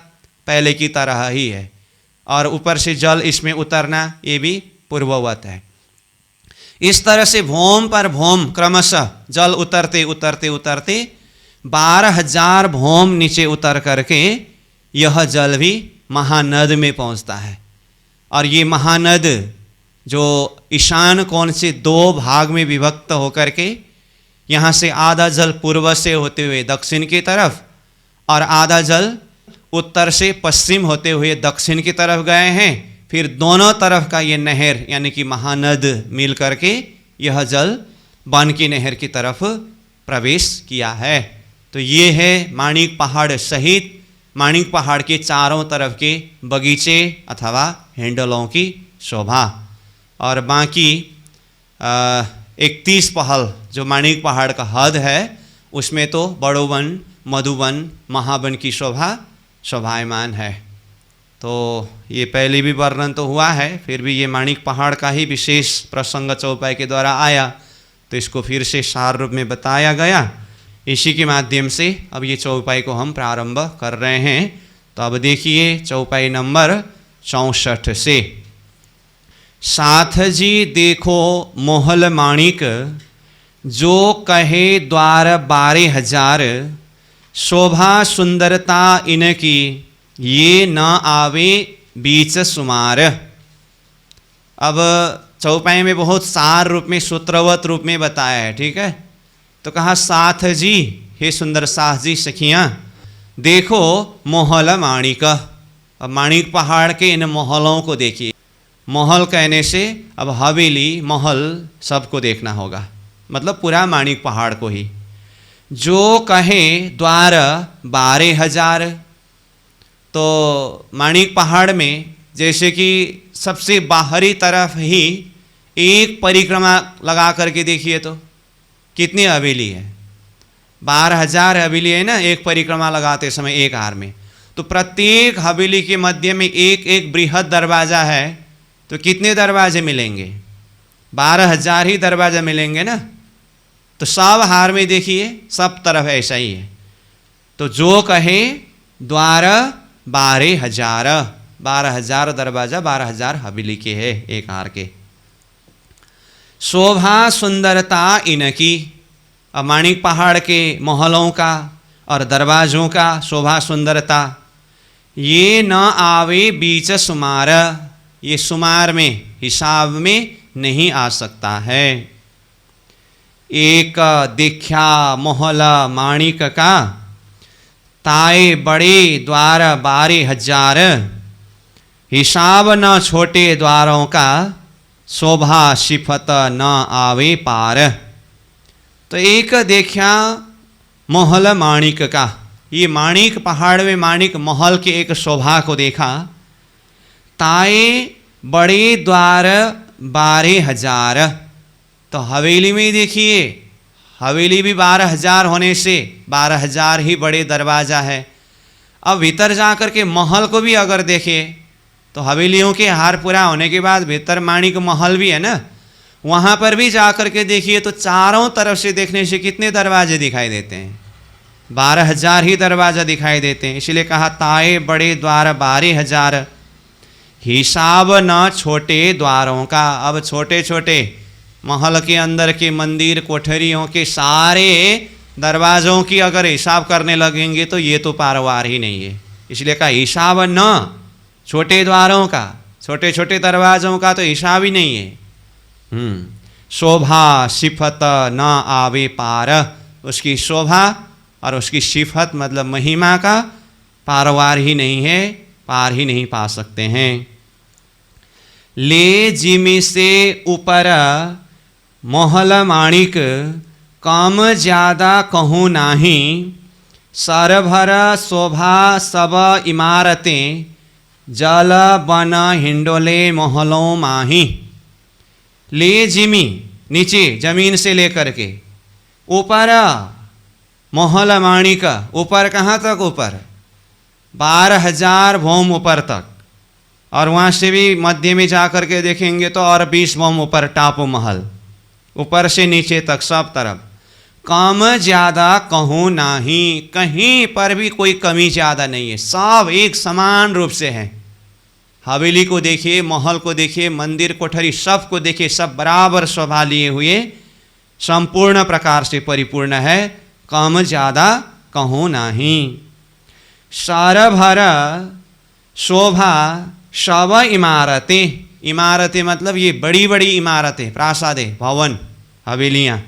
पहले की तरह ही है, और ऊपर से जल इसमें उतरना ये भी पूर्ववत है। इस तरह से भौम पर भौम क्रमशः जल उतरते उतरते उतरते 12,000 भौम नीचे उतर करके यह जल भी महानद में पहुंचता है। और ये महानद जो ईशान कोण से 2 भाग में विभक्त होकर के यहाँ से आधा जल पूर्व से होते हुए दक्षिण की तरफ और आधा जल उत्तर से पश्चिम होते हुए दक्षिण की तरफ गए हैं। फिर दोनों तरफ का ये नहर यानी कि महानद मिल करके यह जल बन की नहर की तरफ प्रवेश किया है। तो ये है माणिक पहाड़ सहित माणिक पहाड़ के चारों तरफ के बगीचे अथवा हिंडोलों की शोभा। और बाकी 31 पहल जो माणिक पहाड़ का हद है उसमें तो बड़ोवन, मधुवन, महावन की शोभायमान है। तो ये पहले भी वर्णन तो हुआ है, फिर भी ये माणिक पहाड़ का ही विशेष प्रसंग चौपाई के द्वारा आया तो इसको फिर से सार रूप में बताया गया। इसी के माध्यम से अब ये चौपाई को हम प्रारंभ कर रहे हैं। तो अब देखिए चौपाई नंबर 64 से। साथ जी देखो मोहल माणिक, जो कहे द्वार 12,000, शोभा सुंदरता इनकी, ये न आवे बीच सुमार। अब चौपाई में बहुत सार रूप में सूत्रवत रूप में बताया है, ठीक है। तो कहा साथ जी, हे सुंदर साथ जी सखियाँ, देखो मोहल माणिक। अब माणिक पहाड़ के इन मोहलों को देखिए। महल कहने से अब हवेली महल सबको देखना होगा, मतलब पूरा माणिक पहाड़ को ही। जो कहे द्वार 12,000, तो माणिक पहाड़ में जैसे कि सबसे बाहरी तरफ ही एक परिक्रमा लगा करके देखिए तो कितनी हवेली है, 12,000 हवेली है ना एक परिक्रमा लगाते समय एक हार में। तो प्रत्येक हवेली के मध्य में एक एक बृहद दरवाज़ा है, तो कितने दरवाजे मिलेंगे? 12,000 ही दरवाजा मिलेंगे ना। तो सब हार में देखिए सब तरफ ऐसा ही है। तो जो कहे द्वार 12,000, 12,000 दरवाजा 12,000 हवेली के है एक हार के। शोभा सुंदरता इनकी, अब माणिक पहाड़ के महलों का और दरवाज़ों का शोभा सुंदरता, ये न आवे बीच सुमार, ये सुमार में हिसाब में नहीं आ सकता है। एक दिख्या मोहल माणिक का, ताए बड़े द्वार 12,000, हिसाब न छोटे द्वारों का, शोभा सिफत न आवे पार। तो एक देखा महल माणिक का, ये माणिक पहाड़ में माणिक महल के एक शोभा को देखा। ताए बड़े द्वार 12,000, तो हवेली में देखिए हवेली भी 12,000 होने से 12,000 ही बड़े दरवाज़ा है। अब भीतर जा कर के महल को भी अगर देखें तो हवेलियों के हार पूरा होने के बाद भीतर माणिक महल भी है ना, वहाँ पर भी जा कर के देखिए तो चारों तरफ से देखने से कितने दरवाजे दिखाई देते हैं? 12,000 ही दरवाज़ा दिखाई देते हैं। इसलिए कहा ताए बड़े द्वार 12,000, हिसाब न छोटे द्वारों का। अब छोटे छोटे महल के अंदर के मंदिर कोठरियों के सारे दरवाज़ों की अगर हिसाब करने लगेंगे तो ये तो पारवार ही नहीं है। इसलिए कहा हिसाब न छोटे द्वारों का, छोटे छोटे दरवाज़ों का तो हिसाब ही नहीं है। शोभा सिफत न आवे पार, उसकी शोभा और उसकी सिफत मतलब महिमा का पारवार ही नहीं है, पार ही नहीं पा सकते हैं। ले जिमी से ऊपर मोहल माणिक, कम ज़्यादा कहूँ नाही, सरभर शोभा सब इमारतें, जल बन हिंडोले महलों माही। ले जिमी नीचे जमीन से लेकर के ऊपर मोहल माणिक, ऊपर कहाँ तक? ऊपर 12,000 भौम ऊपर तक, और वहाँ से भी मध्य में जा कर के देखेंगे तो और 20 भौम ऊपर टापू महल, ऊपर से नीचे तक सब तरफ। कम ज़्यादा कहूँ नहीं, कहीं पर भी कोई कमी ज़्यादा नहीं है, सब एक समान रूप से है। हवेली को देखिए, महल को देखिए, मंदिर कोठरी सब को देखिए, सब बराबर शोभा लिए हुए संपूर्ण प्रकार से परिपूर्ण है। कम ज़्यादा कहूँ नहीं। सरभर शोभा सब इमारतें, इमारतें मतलब ये बड़ी बड़ी इमारतें, प्रासादें, भवन, हवेलियाँ,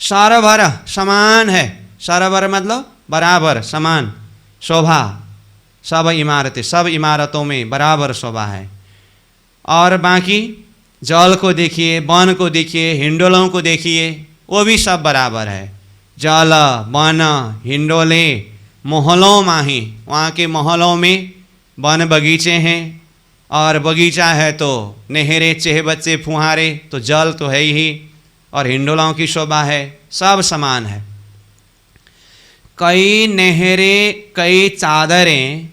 सरभर समान है, सरभर मतलब बराबर समान, शोभा सब इमारतें, सब इमारतों में बराबर शोभा है। और बाकी जल को देखिए, वन को देखिए, हिंडोलों को देखिए, वो भी सब बराबर है। जल, वन, हिंडोले, महलों माही, वहाँ के महलों में वन बगीचे हैं, और बगीचा है तो नहरें, चेहबच्चे, फुहारे, तो जल तो है ही, और हिंडोलों की शोभा है, सब समान है। कई नहरें, कई चादरें,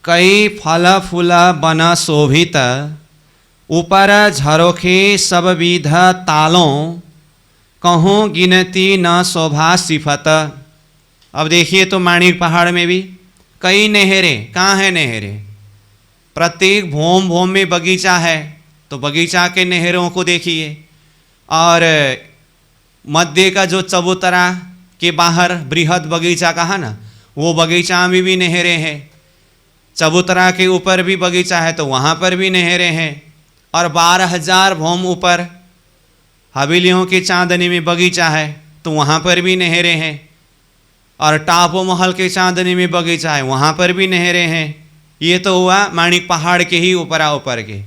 कई फल फूल बन शोभित, ऊपर झरोखे सब विध तालों, कहूँ गिनती न शोभा सिफत। अब देखिए तो माणिक पहाड़ में भी कई नहरें, कहाँ है नहरें? प्रत्येक भूम भूम में बगीचा है, तो बगीचा के नहरों को देखिए, और मध्य का जो चबूतरा के बाहर बृहद बगीचा कहा ना, वो बगीचा में भी नहरें हैं। चबूतरा के ऊपर भी बगीचा है तो वहाँ पर भी नहरें हैं, और 12,000 भूम ऊपर हवेलियों के चांदनी में बगीचा है तो वहाँ पर भी नहरें हैं, और टापू महल के चांदनी में बगीचा है, वहाँ पर भी नहरें हैं। ये तो हुआ माणिक पहाड़ के ही ऊपर के,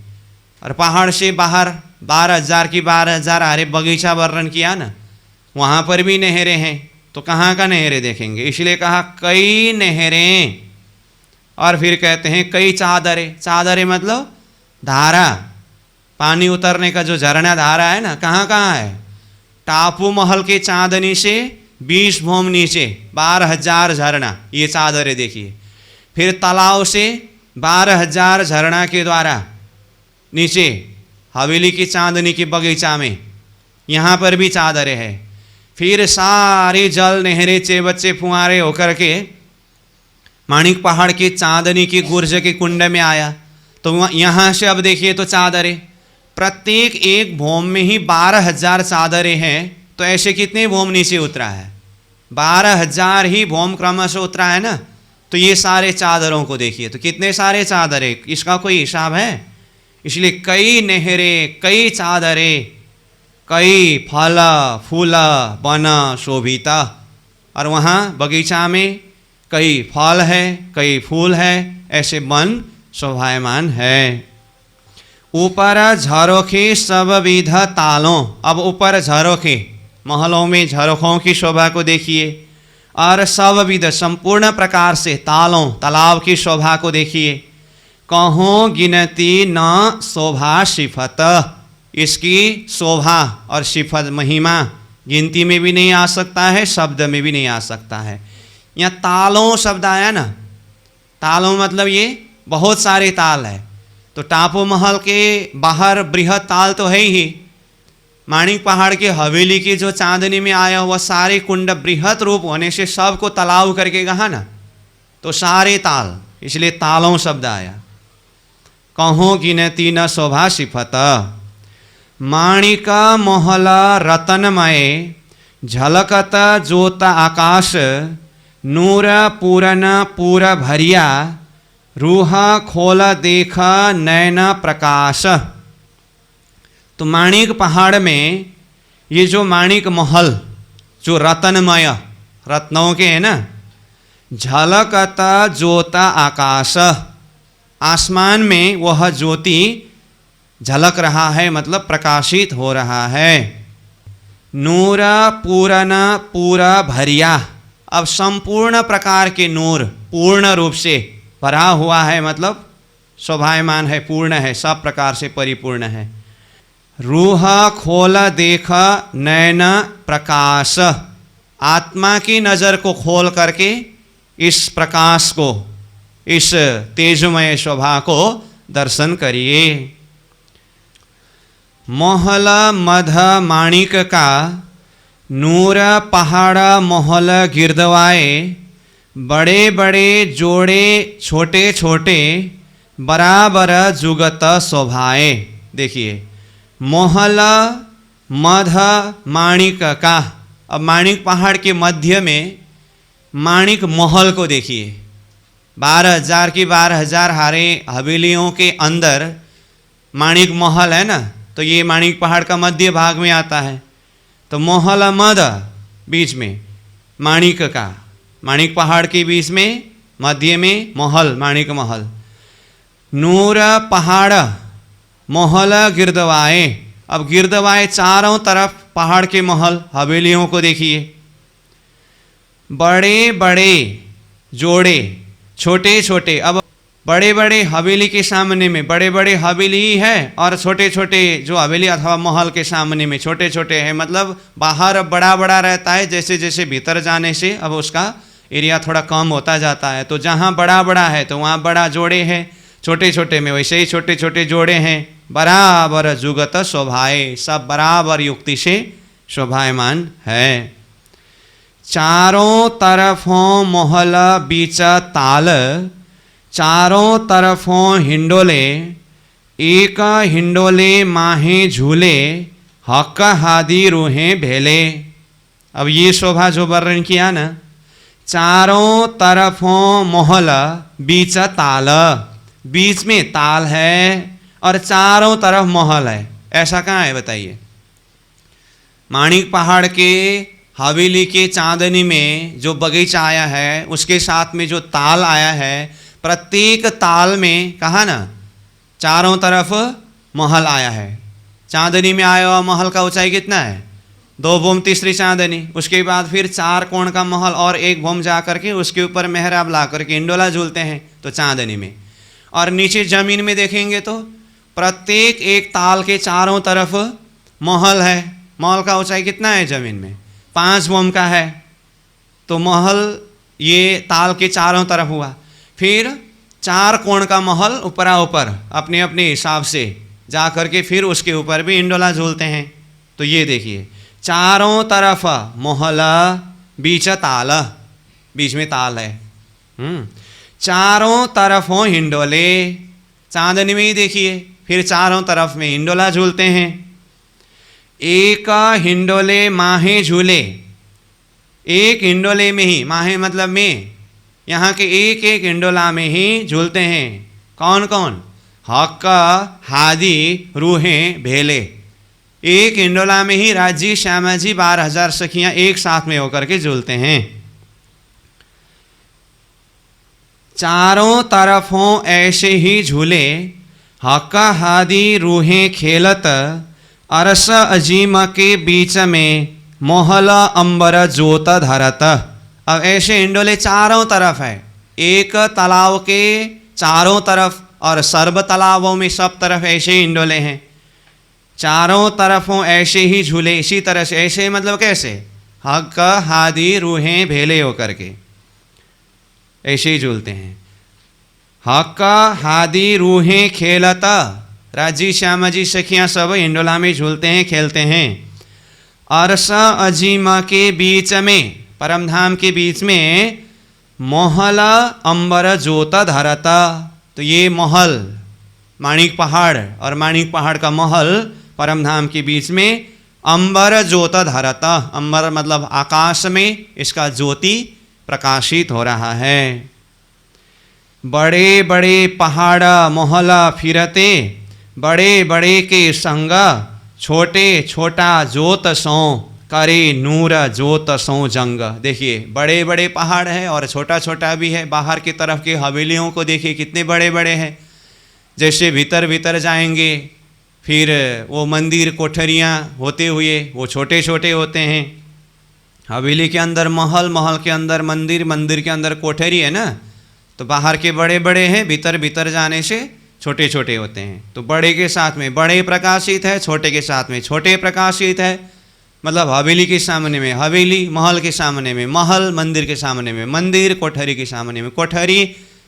और पहाड़ से बाहर 12,000 की 12,000 अरे बगीचा वर्णन किया ना, वहाँ पर भी नहरें हैं। तो कहाँ का नहरें देखेंगे, इसलिए कहा कई नहरें, और फिर कहते हैं कई चादरें। चादरें मतलब धारा, पानी उतरने का जो झरना धारा है ना, कहाँ कहाँ है? टापू महल के चांदनी से 20 भूम नीचे 12,000 झरना, ये चादरें देखिए। फिर तालाब से 12,000 झरना के द्वारा नीचे हवेली की चांदनी की बगीचा में, यहाँ पर भी चादरें हैं। फिर सारे जल, नहरें, चेबच्चे, फुहारे होकर के माणिक पहाड़ की चांदनी की गुर्ज के कुंड में आया, तो यहाँ से अब देखिए तो चादरें, प्रत्येक एक भूम में ही 12,000 चादरें हैं। तो ऐसे कितने भूम नीचे उतरा है? 12,000 ही भूम क्रमशः उतरा है ना। तो ये सारे चादरों को देखिए तो कितने सारे चादरें, इसका कोई हिसाब है? इसलिए कई नहरें, कई चादरें, कई फल फूल वन शोभिता, और वहाँ बगीचा में कई फल है, कई फूल है, ऐसे वन शोभायमान है। ऊपर झरोखे सब विध तालों, अब ऊपर झरोखे, महलों में झरोखों की शोभा को देखिए, और सब विध संपूर्ण प्रकार से तालों, तालाब की शोभा को देखिए। कहूँ गिनती न शोभा सिफत, इसकी शोभा और सिफत महिमा गिनती में भी नहीं आ सकता है, शब्द में भी नहीं आ सकता है। यहाँ तालों शब्द आया ना, तालों मतलब ये बहुत सारे ताल है। तो टापू महल के बाहर बृहद ताल तो है ही, माणिक पहाड़ के हवेली की जो चांदनी में आया हुआ सारे कुंड बृहद रूप होने से सबको तालाब करके कहा ना, तो सारे ताल, इसलिए तालों शब्द आया। कहूँ गिनती न शोभा सिफत, माणिक महल रतनमय, झलकत जोत आकाश, नूर पूरन पूर भरिया, रूह खोल देख नयन प्रकाश। तो माणिक पहाड़ में ये जो माणिक महल जो रतनमय, रत्नों के है ना, झलकत ज्योत आकाश, आसमान में वह ज्योति झलक रहा है, मतलब प्रकाशित हो रहा है। नूर पूरन पूरा भरिया, अब संपूर्ण प्रकार के नूर पूर्ण रूप से भरा हुआ है, मतलब शोभायमान है, पूर्ण है, सब प्रकार से परिपूर्ण है। रूह खोल देख नयन प्रकाश, आत्मा की नज़र को खोल करके इस प्रकाश को, इस तेजमय शोभा को दर्शन करिए। महल मध माणिक का, नूर पहाड़ महल गिरदवाए, बड़े बड़े जोड़े छोटे छोटे, बराबर जुगत शोभाए। देखिए महल मध माणिक का, अब माणिक पहाड़ के मध्य में माणिक महल को देखिए, 12,000 की 12,000 हारे हवेलियों के अंदर माणिक महल है ना, तो ये माणिक पहाड़ का मध्य भाग में आता है। तो मोहल मद बीच में माणिक का, माणिक पहाड़ के बीच में मध्य में महल, माणिक महल। नूर पहाड़ मोहल गिरदवाए। अब गिरदवाए चारों तरफ पहाड़ के महल हवेलियों को देखिए, बड़े बड़े जोड़े, छोटे छोटे। अब बड़े बड़े हवेली के सामने में बड़े बड़े हवेली ही है और छोटे छोटे जो हवेली अथवा महल के सामने में छोटे छोटे है, मतलब बाहर बड़ा बड़ा रहता है, जैसे जैसे भीतर जाने से अब उसका एरिया थोड़ा कम होता जाता है। तो जहाँ बड़ा बड़ा है तो वहाँ बड़ा जोड़े हैं, छोटे छोटे में वैसे ही छोटे छोटे जोड़े हैं। बराबर जुगत शोभाए, सब बराबर युक्ति से शोभायमान है। चारों तरफों मोहल बीच ताल, चारों तरफों हिंडोले, एक हिंडोले माहे झूले, हक हादी रूहें भेले। अब ये शोभा जो वर्णन किया ना, चारों तरफों मोहल बीच ताल, बीच में ताल है और चारों तरफ महल है। ऐसा कहाँ है बताइए? माणिक पहाड़ के हवेली के चांदनी में जो बगीचा आया है उसके साथ में जो ताल आया है, प्रत्येक ताल में कहा ना चारों तरफ महल आया है। चांदनी में आया हुआ महल का ऊंचाई कितना है? 2 भूम तीसरी चांदनी, उसके बाद फिर 4 कोण का महल और 1 भूम जा करके उसके ऊपर मेहराब ला करके इंडोला झूलते हैं तो चांदनी में। और नीचे जमीन में देखेंगे तो प्रत्येक एक ताल के चारों तरफ महल है। महल का ऊंचाई कितना है जमीन में? 5 भूम का है। तो महल ये ताल के चारों तरफ हुआ। फिर 4 कोण का महल ऊपरा ऊपर अपने अपने हिसाब से जा करके फिर उसके ऊपर भी इंडोला झूलते हैं। तो ये देखिए चारों तरफ महल बीच ताल, बीच में ताल है। चारों तरफों हिंडोले, चांदनी में ही देखिए फिर चारों तरफ में हिंडोला झूलते हैं। एक हिंडोले माहे झूले, एक हिंडोले में ही, माहे मतलब में, यहाँ के एक एक हिंडोला में ही झूलते हैं। कौन कौन? हक हादी रूहें भेले। एक हिंडोला में ही राजी श्यामा जी 12,000 सखियां एक साथ में होकर के झूलते हैं। चारों तरफों ऐसे ही झूले, हक हादी रूहें खेलत, अरस अजीम के बीच में मोहल अंबर जोत धरत। अब ऐसे हिंडोले चारों तरफ है, एक तालाब के चारों तरफ और सर्व तालाबों में सब तरफ ऐसे हिंडोले हैं। चारों तरफों ऐसे ही झूले, इसी तरह से, ऐसे मतलब कैसे? हक हादी रूहें भेले होकर के ऐसे ही झूलते हैं। हक हादी रूहें खेलता, राजी श्यामा जी सखियां सब हिंडोला में झूलते हैं, खेलते हैं। अरस अजीमा के बीच में, परमधाम के बीच में, मोहल अंबर जोत धरता। तो ये महल माणिक पहाड़ और माणिक पहाड़ का महल परमधाम के बीच में अंबर जोत धरता। अंबर मतलब आकाश में इसका ज्योति प्रकाशित हो रहा है। बड़े बड़े पहाड़ मोहल फिरते, बड़े बड़े के संग, छोटे छोटा जोत सो, करे नूर जोत सो जंग। देखिए बड़े बड़े पहाड़ है और छोटा छोटा भी है। बाहर की तरफ के हवेलियों को देखिए कितने बड़े बड़े हैं। जैसे भीतर भीतर जाएंगे फिर वो मंदिर कोठरियाँ होते हुए वो छोटे छोटे होते हैं। हवेली के अंदर महल, महल के अंदर मंदिर, मंदिर के अंदर कोठरी है ना। तो बाहर के बड़े बड़े हैं, भीतर भीतर जाने से छोटे छोटे होते हैं। तो बड़े के साथ में बड़े प्रकाशित है, छोटे के साथ में छोटे प्रकाशित है। मतलब हवेली के सामने में हवेली, महल के सामने में महल, मंदिर के सामने में मंदिर, कोठरी के सामने में कोठरी,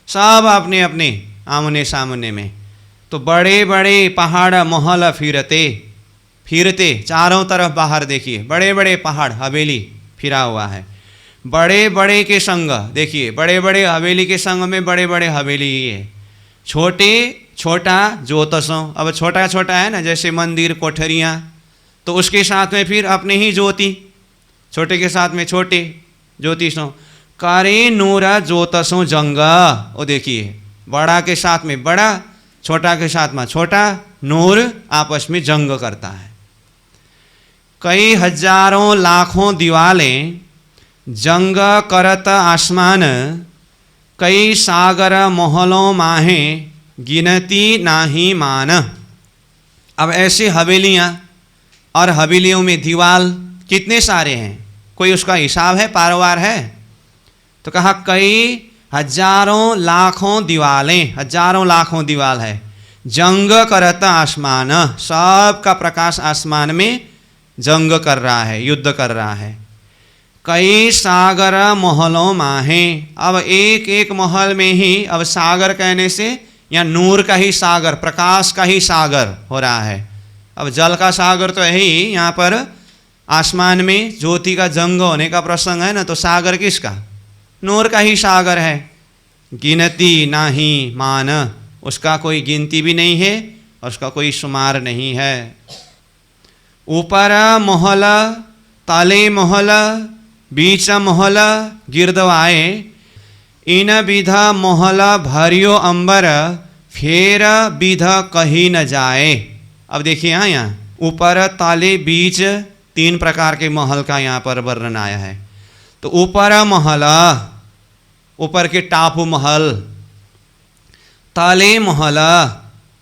सब अपने अपने आमने सामने में। तो बड़े बड़े पहाड़ महल फिरते, फिरते चारों तरफ बाहर देखिए बड़े बड़े पहाड़, हवेली फिरा हुआ है। बड़े बड़े के संग, देखिए बड़े बड़े हवेली के संग में बड़े बड़े हवेली ही है। छोटे छोटा ज्योतसों, अब छोटा छोटा है ना जैसे मंदिर कोठरियाँ, तो उसके साथ में फिर अपने ही ज्योति, छोटे के साथ में छोटे ज्योतिषों। करे नूरा ज्योतसों जंगा, वो देखिए बड़ा के साथ में बड़ा, छोटा के साथ में छोटा, नूर आपस में जंग करता है। कई हजारों लाखों दीवालें, जंग करत आसमान, कई सागर महलों माहें, गिनती नाही मान। अब ऐसी हवेलियाँ और हवेलियों में दीवाल कितने सारे हैं, कोई उसका हिसाब है, पारोवार है? तो कहा कई हजारों लाखों दीवालें, हजारों लाखों दीवाल है। जंग करता आसमान, सबका प्रकाश आसमान में जंग कर रहा है, युद्ध कर रहा है। कई सागर महलों माहें, अब एक एक महल में ही, अब सागर कहने से यहाँ नूर का ही सागर, प्रकाश का ही सागर हो रहा है। अब जल का सागर तो है ही, यहाँ पर आसमान में ज्योति का जंग होने का प्रसंग है ना, तो सागर किसका? नूर का ही सागर है। गिनती नाही मान, उसका कोई गिनती भी नहीं है और उसका कोई शुमार नहीं है। ऊपर महल, ताले महल, बीच महल गिरदवाए, इन विध महल भरियो अंबर, फेर विध कहीं न जाए। अब देखिए यहाँ ऊपर, ताले, बीच, तीन प्रकार के महल का यहाँ पर वर्णन आया है। तो ऊपर महल, ऊपर के टापू महल, ताले महल,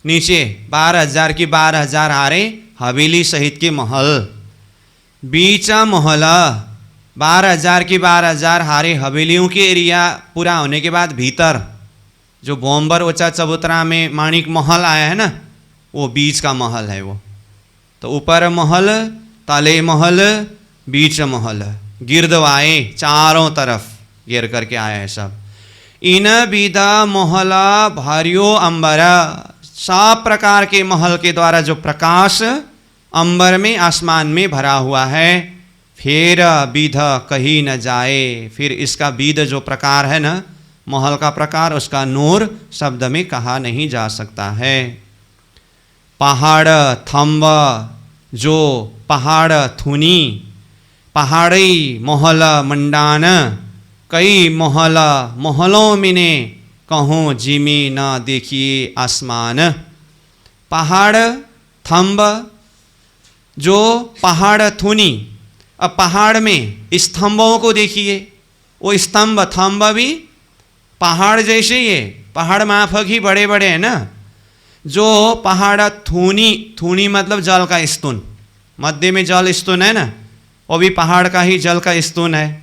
नीचे 12,000 की 12,000 हारे हवेली सहित के महल, बीच महल 12,000 की 12,000 हारे हवेलियों के एरिया पूरा होने के बाद भीतर जो बोम्बर ओचा चबूतरा में माणिक महल आया है ना, वो बीच का महल है वो। तो ऊपर महल, ताले महल, बीच महल, गिरदवाए, चारों तरफ घेर करके आया है सब। इन विधा महला भारियो अंबरा, सब प्रकार के महल के द्वारा जो प्रकाश अंबर में, आसमान में भरा हुआ है। फिर विध कहीं न जाए, फिर इसका विध जो प्रकार है ना, महल का प्रकार, उसका नूर शब्द में कहा नहीं जा सकता है। पहाड़ थंब, जो पहाड़ थुनी, पहाड़ी महल मंडान, कई महल महलों में ने कहूँ जिमी न देखिए आसमान। पहाड़ थंब, जो पहाड़ थुनी, अब पहाड़ में स्तंभों को देखिए, वो स्तंभ थंब भी पहाड़ जैसे ही है, पहाड़ माफक ही बड़े बड़े हैं ना। जो पहाड़ थूनी, थूनी मतलब जल का स्तून, मध्य में जल स्तून है ना, वो भी पहाड़ का ही जल का स्तून है।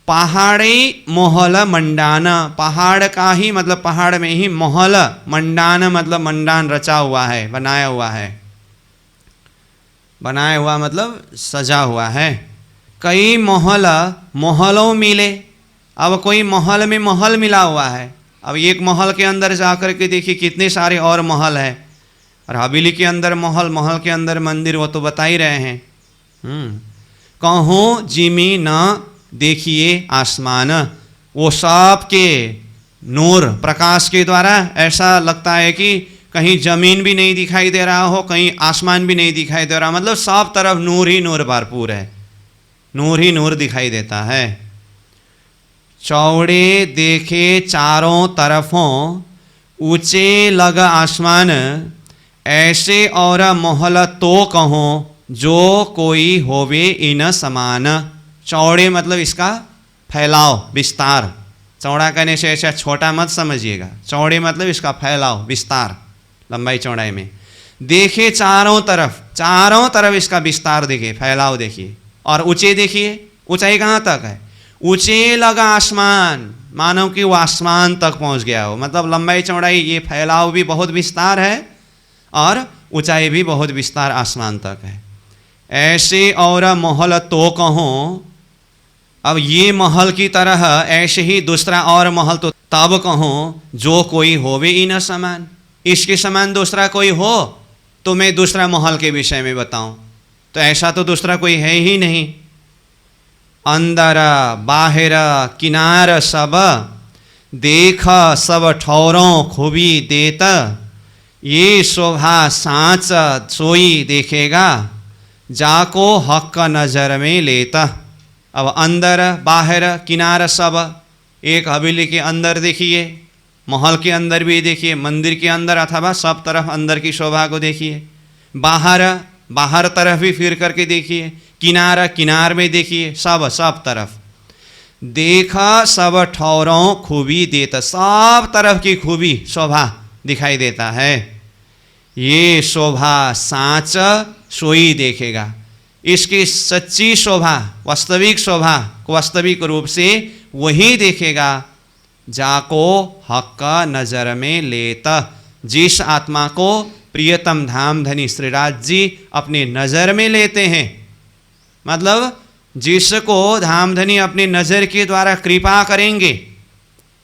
पहाड़ी महल मंडान, पहाड़ का ही मतलब पहाड़ में ही महल, मंडान मतलब मंडान रचा हुआ है, बनाया हुआ है, बनाया हुआ मतलब सजा हुआ है। कई महल महलों मिले, अब कोई महल में महल मिला हुआ है। अब एक महल के अंदर जाकर के देखिए कितने सारे और महल है, और हवेली के अंदर महल, महल के अंदर मंदिर, वो तो बता ही रहे हैं। कहूँ जिमी न देखिए आसमान, वो सब के नूर प्रकाश के द्वारा ऐसा लगता है कि कहीं जमीन भी नहीं दिखाई दे रहा हो, कहीं आसमान भी नहीं दिखाई दे रहा, मतलब सब तरफ नूर ही नूर भरपूर है, नूर ही नूर दिखाई देता है। चौड़े देखे चारों तरफों, ऊंचे लग आसमान, ऐसे और महल तो कहो जो कोई होवे इन समान। चौड़े मतलब इसका फैलाव, विस्तार। चौड़ा कहने से ऐसा छोटा मत समझिएगा, चौड़े मतलब इसका फैलाव, विस्तार, लंबाई चौड़ाई में। देखे चारों तरफ, चारों तरफ इसका विस्तार देखिए, फैलाव देखिए। और ऊंचे देखिए, ऊंचाई कहाँ तक है? ऊंचे लगा आसमान, मानो कि वो आसमान तक पहुंच गया हो, मतलब लंबाई चौड़ाई, ये फैलाव भी बहुत विस्तार है और ऊंचाई भी बहुत विस्तार आसमान तक है। ऐसे और महल तो कहो, अब ये महल की तरह ऐसे ही दूसरा और महल तो तब कहो जो कोई होवे ही न समान, इसके समान दूसरा कोई हो तो मैं दूसरा महल के विषय में बताऊं, तो ऐसा तो दूसरा कोई है ही नहीं। अंदर बाहर किनार सब, देख सब ठौरों खूबी देत, ये शोभा सांच सोई देखेगा, जाको हक नजर में लेता। अब अंदर बाहर किनारा सब, एक हवेली के अंदर देखिए, महल के अंदर भी देखिए, मंदिर के अंदर अथवा सब तरफ अंदर की शोभा को देखिए। बाहर बाहर तरफ भी फिर करके देखिए, किनार में देखिए, सब तरफ देखा, सब ठौरों खूबी देता, सब तरफ की खूबी शोभा दिखाई देता है। ये शोभा साँच सोई देखेगा, इसकी सच्ची शोभा, वास्तविक शोभा को वास्तविक रूप से वही देखेगा जाको हक नजर में लेता, जिस आत्मा को प्रियतम धाम धनी श्रीराज जी अपने नजर में लेते हैं। मतलब जिसको धामधनी अपनी नजर के द्वारा कृपा करेंगे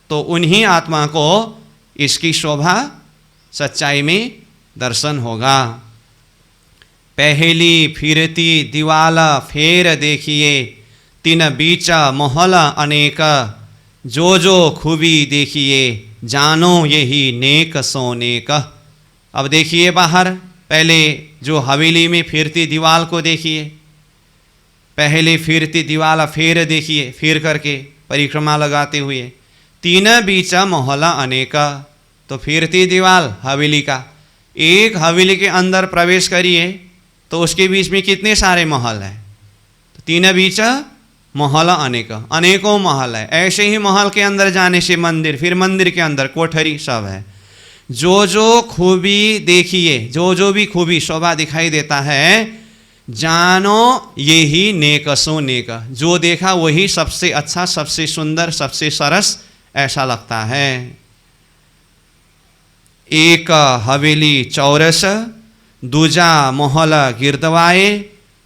तो उन्हीं आत्मा को इसकी शोभा सच्चाई में दर्शन होगा। पहली फिरती दीवाला फेर देखिए, तीन बीचा मोहल अनेक, जो खूबी देखिए जानो यही नेक सो नेक। अब देखिए बाहर, पहले जो हवेली में फिरती दीवाल को देखिए, पहले फिरती दीवाल फेर देखिए, फिर करके परिक्रमा लगाते हुए, तीन बीचा मोहल्ला अनेका, तो फिरती दीवाल हवेली का, एक हवेली के अंदर प्रवेश करिए तो उसके बीच में कितने सारे महल हैं, तो तीन बीचा मोहल्ला अनेका, अनेकों महल है। ऐसे ही महल के अंदर जाने से मंदिर, फिर मंदिर के अंदर कोठरी सब है। जो खूबी देखिए, जो भी खूबी शोभा दिखाई देता है, जानो यही नेकसो नेक, जो देखा वही सबसे अच्छा, सबसे सुंदर, सबसे सरस ऐसा लगता है। एक हवेली चौरस, दूजा मोहल गिरदवाए,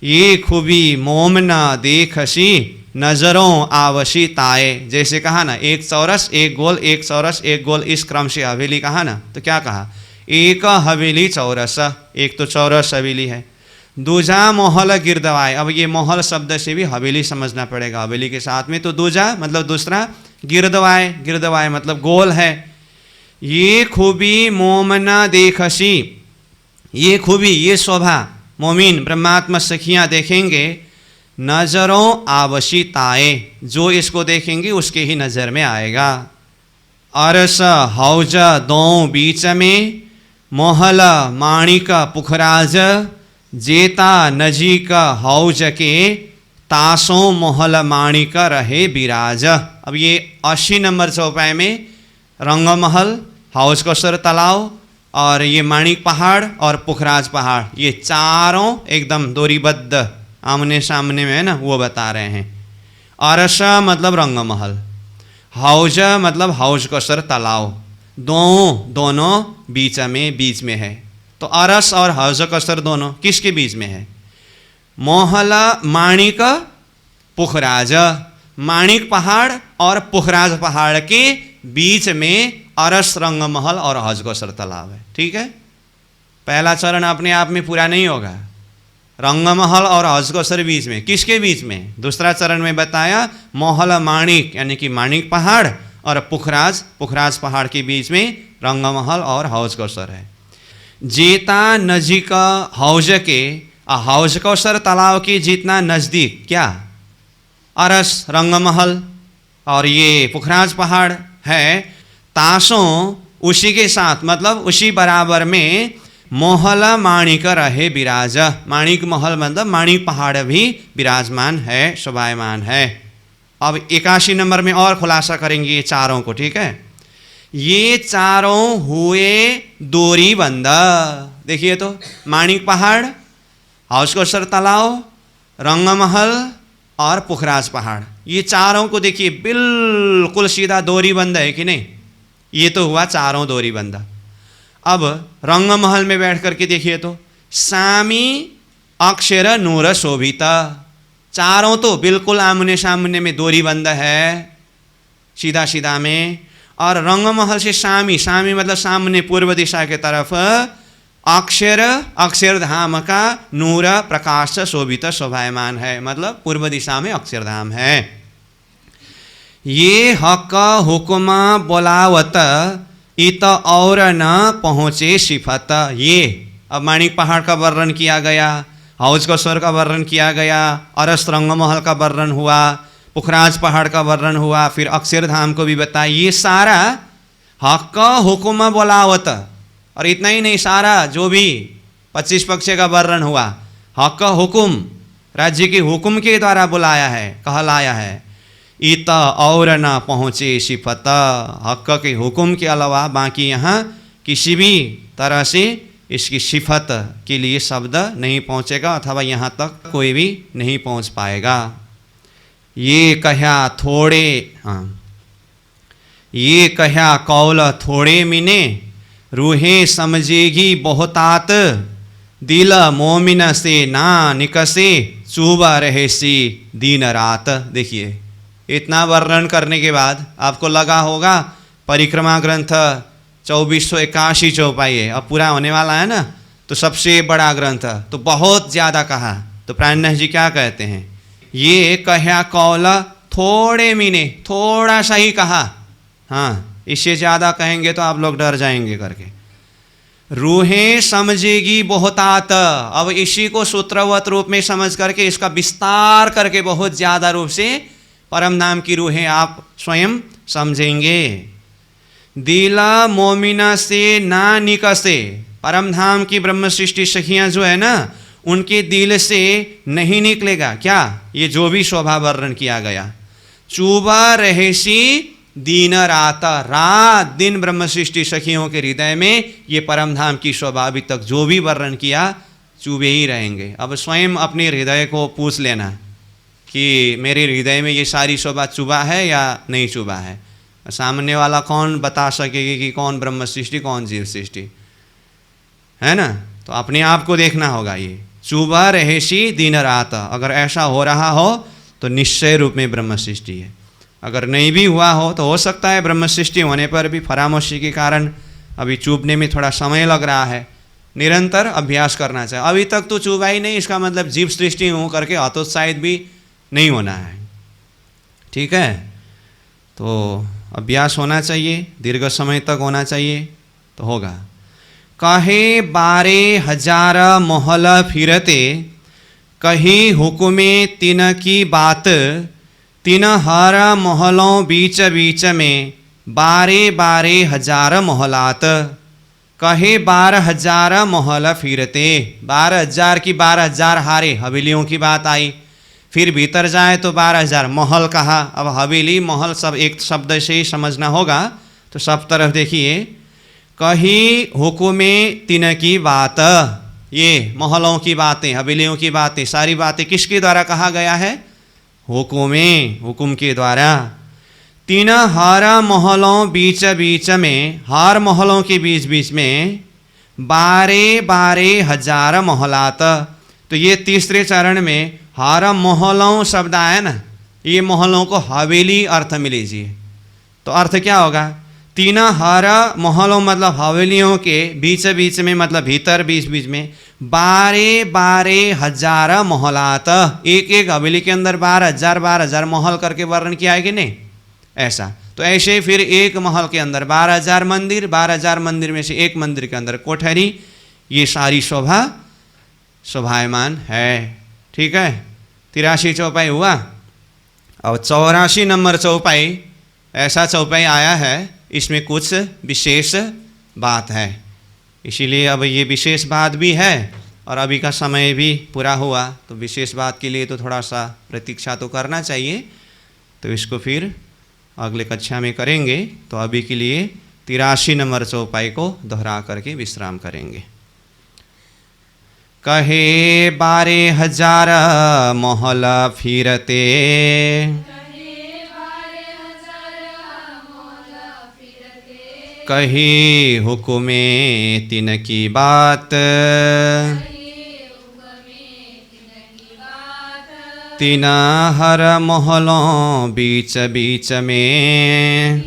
ये खूबी मोमना देखसी, नजरों आवशी ताए। जैसे कहा ना, एक चौरस एक गोल, एक चौरस एक गोल, इस क्रम से हवेली कहा ना, तो क्या कहा, एक हवेली चौरस, एक तो चौरस हवेली है, दूजा मोहल गिरदवाए। अब ये मोहल शब्द से भी हवेली समझना पड़ेगा, हवेली के साथ में, तो दूजा मतलब दूसरा, गिरदवाए, गिरदवाए मतलब गोल है। ये खूबी मोमना देखसी, ये खूबी, ये शोभा मोमिन ब्रह्मात्मा सखियाँ देखेंगे, नजरों आवशिताए, जो इसको देखेंगे उसके ही नज़र में आएगा। अरस हौज दो बीच में, मोहल माणिक पुखराज, जेता नजीक हौज के, तासों मोहल माणिक रहे बिराज। अब ये 80 नंबर चौपाई में रंगमहल, हौज कौसर तालाब और ये माणिक पहाड़ और पुखराज पहाड़, ये चारों एकदम दूरीबद्ध आमने सामने में है ना, वो बता रहे हैं। अरसा मतलब रंगमहल, हौज मतलब हौज कौसर तालाब, दोनों बीच में है। तो अरस और हौज कौसर दोनों किसके बीच में है, मोहला माणिक पुखराज, माणिक पहाड़ और पुखराज पहाड़ के बीच में अरस रंगमहल और हौज कौसर तालाब है। ठीक है, पहला चरण अपने आप में पूरा नहीं होगा, रंगमहल और हौज कौसर बीच में, किसके बीच में, दूसरा चरण में बताया मोहल माणिक यानी कि माणिक पहाड़ और पुखराज पहाड़ के बीच में रंगमहल और हौज कौसर है। जेता नजीक हौज के, हौज कौसर तालाब के जितना नज़दीक क्या, अरस रंगमहल और ये पुखराज पहाड़ है, तासों उसी के साथ मतलब उसी बराबर में, मोहल माणिक रहे विराज, माणिक महल मतलब माणिक पहाड़ भी विराजमान है, शोभायमान है। अब 81 नंबर में और खुलासा करेंगे ये चारों को। ठीक है, ये चारों हुए दोरी बंदा, देखिए तो माणिक पहाड़, हौज कौसर तालाब, रंगमहल और पुखराज पहाड़, ये चारों को देखिए बिल्कुल सीधा दोरी बंदा है कि नहीं, ये तो हुआ चारों दोरी बंदा। अब रंगमहल में बैठ करके देखिए तो सामी अक्षर नूर शोभिता, चारों तो बिल्कुल आमने सामने में दोरी बंद है, सीधा सीधा में। और रंगमहल से सामी, सामी मतलब सामने पूर्व दिशा के तरफ, अक्षरधाम का नूर प्रकाश शोभित शोभायमान है, मतलब पूर्व दिशा में अक्षरधाम है। ये हक हुक्मा बोलावत, इत और न पहुँचे सिफत। ये अब माणिक पहाड़ का वर्णन किया गया, हौज कौसर का वर्णन किया गया, अरस रंगमहल का वर्णन हुआ, पुखराज पहाड़ का वर्णन हुआ, फिर अक्षरधाम को भी बताया। ये सारा हक हुक्म बोलावत, और इतना ही नहीं, सारा जो भी 25 पक्ष का वर्णन हुआ हक हुकुम, राज्य के हुक्म के द्वारा बुलाया है, कहलाया है। इत और न पहुँचे सिफत, हक के हुक्म के अलावा बाकी यहाँ किसी भी तरह से इसकी सिफत के लिए शब्द नहीं पहुँचेगा, अथवा यहाँ तक कोई भी नहीं पहुँच पाएगा। ये कह्या थोड़े, ये कह्या कौल थोड़े मिने, रूहे समझेगी बहुतात, दिल मोमिन से ना निकसे, चुबा रहे सी दिन रात। देखिए, इतना वर्णन करने के बाद आपको लगा होगा परिक्रमा ग्रंथ 2481 चौपाई है, अब पूरा होने वाला है ना, तो सबसे बड़ा ग्रंथ, तो बहुत ज़्यादा कहा। तो प्राणनाथ जी क्या कहते हैं, ये कह्या कौल थोड़े मीने, थोड़ा सा ही कहा, हाँ, इससे ज़्यादा कहेंगे तो आप लोग डर जाएंगे करके। रूहें समझेगी बहुतात, अब इसी को सूत्रवत रूप में समझ करके इसका विस्तार करके बहुत ज़्यादा रूप से परम नाम की रूहें आप स्वयं समझेंगे। दिला मोमिना से ना निकसे, परम धाम की ब्रह्म सृष्टि सखियाँ जो है ना, उनके दिल से नहीं निकलेगा क्या, ये जो भी शोभा वर्णन किया गया। चुबा रहेसी दिन रात, रात दिन ब्रह्म सृष्टि सखियों के हृदय में ये परम धाम की शोभा अभी तक जो भी वर्णन किया चुबे ही रहेंगे। अब स्वयं अपने हृदय को पूछ लेना कि मेरे हृदय में ये सारी शोभा चुबा है या नहीं चुबा है। सामने वाला कौन बता सकेगी कि कौन ब्रह्म सृष्टि कौन जीव सृष्टि है ना, तो अपने आप को देखना होगा। ये चुबा रहेसी दिन रात, अगर ऐसा हो रहा हो तो निश्चय रूप में ब्रह्म सृष्टि है। अगर नहीं भी हुआ हो तो हो सकता है ब्रह्म सृष्टि होने पर भी फरामोशी के कारण अभी चूबने में थोड़ा समय लग रहा है। निरंतर अभ्यास करना चाहिए। अभी तक तो चूबा ही नहीं, इसका मतलब जीव सृष्टि हो करके हतोत्साहित भी नहीं होना है। ठीक है, तो अभ्यास होना चाहिए, दीर्घ समय तक होना चाहिए तो होगा। कहे 12,000 महल फिरते, कही हुकुमे तिन की बात, तीन हर महलों बीच बीच में 12,000 महलात। कहे 12,000 महल फिरते, 12,000 की 12,000 हारे हवेलियों की बात आई। फिर भीतर जाए तो 12,000 महल कहा। अब हवेली महल सब एक शब्द से ही समझना होगा, तो सब तरफ देखिए। कही हुकुमे तिन की बात, ये महलों की बातें, हवेलियों की बातें, सारी बातें किसके द्वारा कहा गया है, हुकुमे, हुकुम के द्वारा। तीन हर महलों बीच बीच में, हर महलों के बीच बीच में 12,000 महलात। तो ये तीसरे चरण में हर महलों शब्द आया ना, ये महलों को हवेली अर्थ में लीजिए। तो अर्थ क्या होगा, तीन हर महलों मतलब हवेलियों के बीच बीच में, मतलब भीतर बीच बीच में 12,000 महलात। एक एक हवेली के अंदर 12,000 महल करके वर्णन किया है कि नहीं, ऐसा। तो ऐसे फिर एक महल के अंदर 12,000 मंदिर, 12,000 मंदिर में से एक मंदिर के अंदर कोठरी, ये सारी शोभा शोभायमान है। ठीक है, 83 चौपाई हुआ। और 84 नंबर चौपाई, ऐसा चौपाई आया है, इसमें कुछ विशेष बात है, इसीलिए अब ये विशेष बात भी है और अभी का समय भी पूरा हुआ, तो विशेष बात के लिए तो थोड़ा सा प्रतीक्षा तो करना चाहिए। तो इसको फिर अगले कक्षा में करेंगे। तो अभी के लिए 83 नंबर चौपाई को दोहरा करके विश्राम करेंगे। कहे 12,000 महल फिरते, कही हुकुमे तिन की बात, तीन हर महलों बीच बीच में,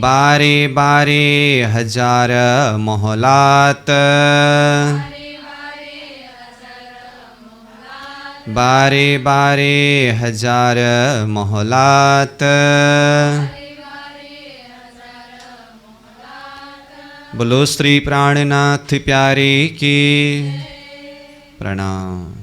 12,000 महलात, 12,000 महलात। बोलो श्री प्राणनाथ प्यारे की प्रणाम।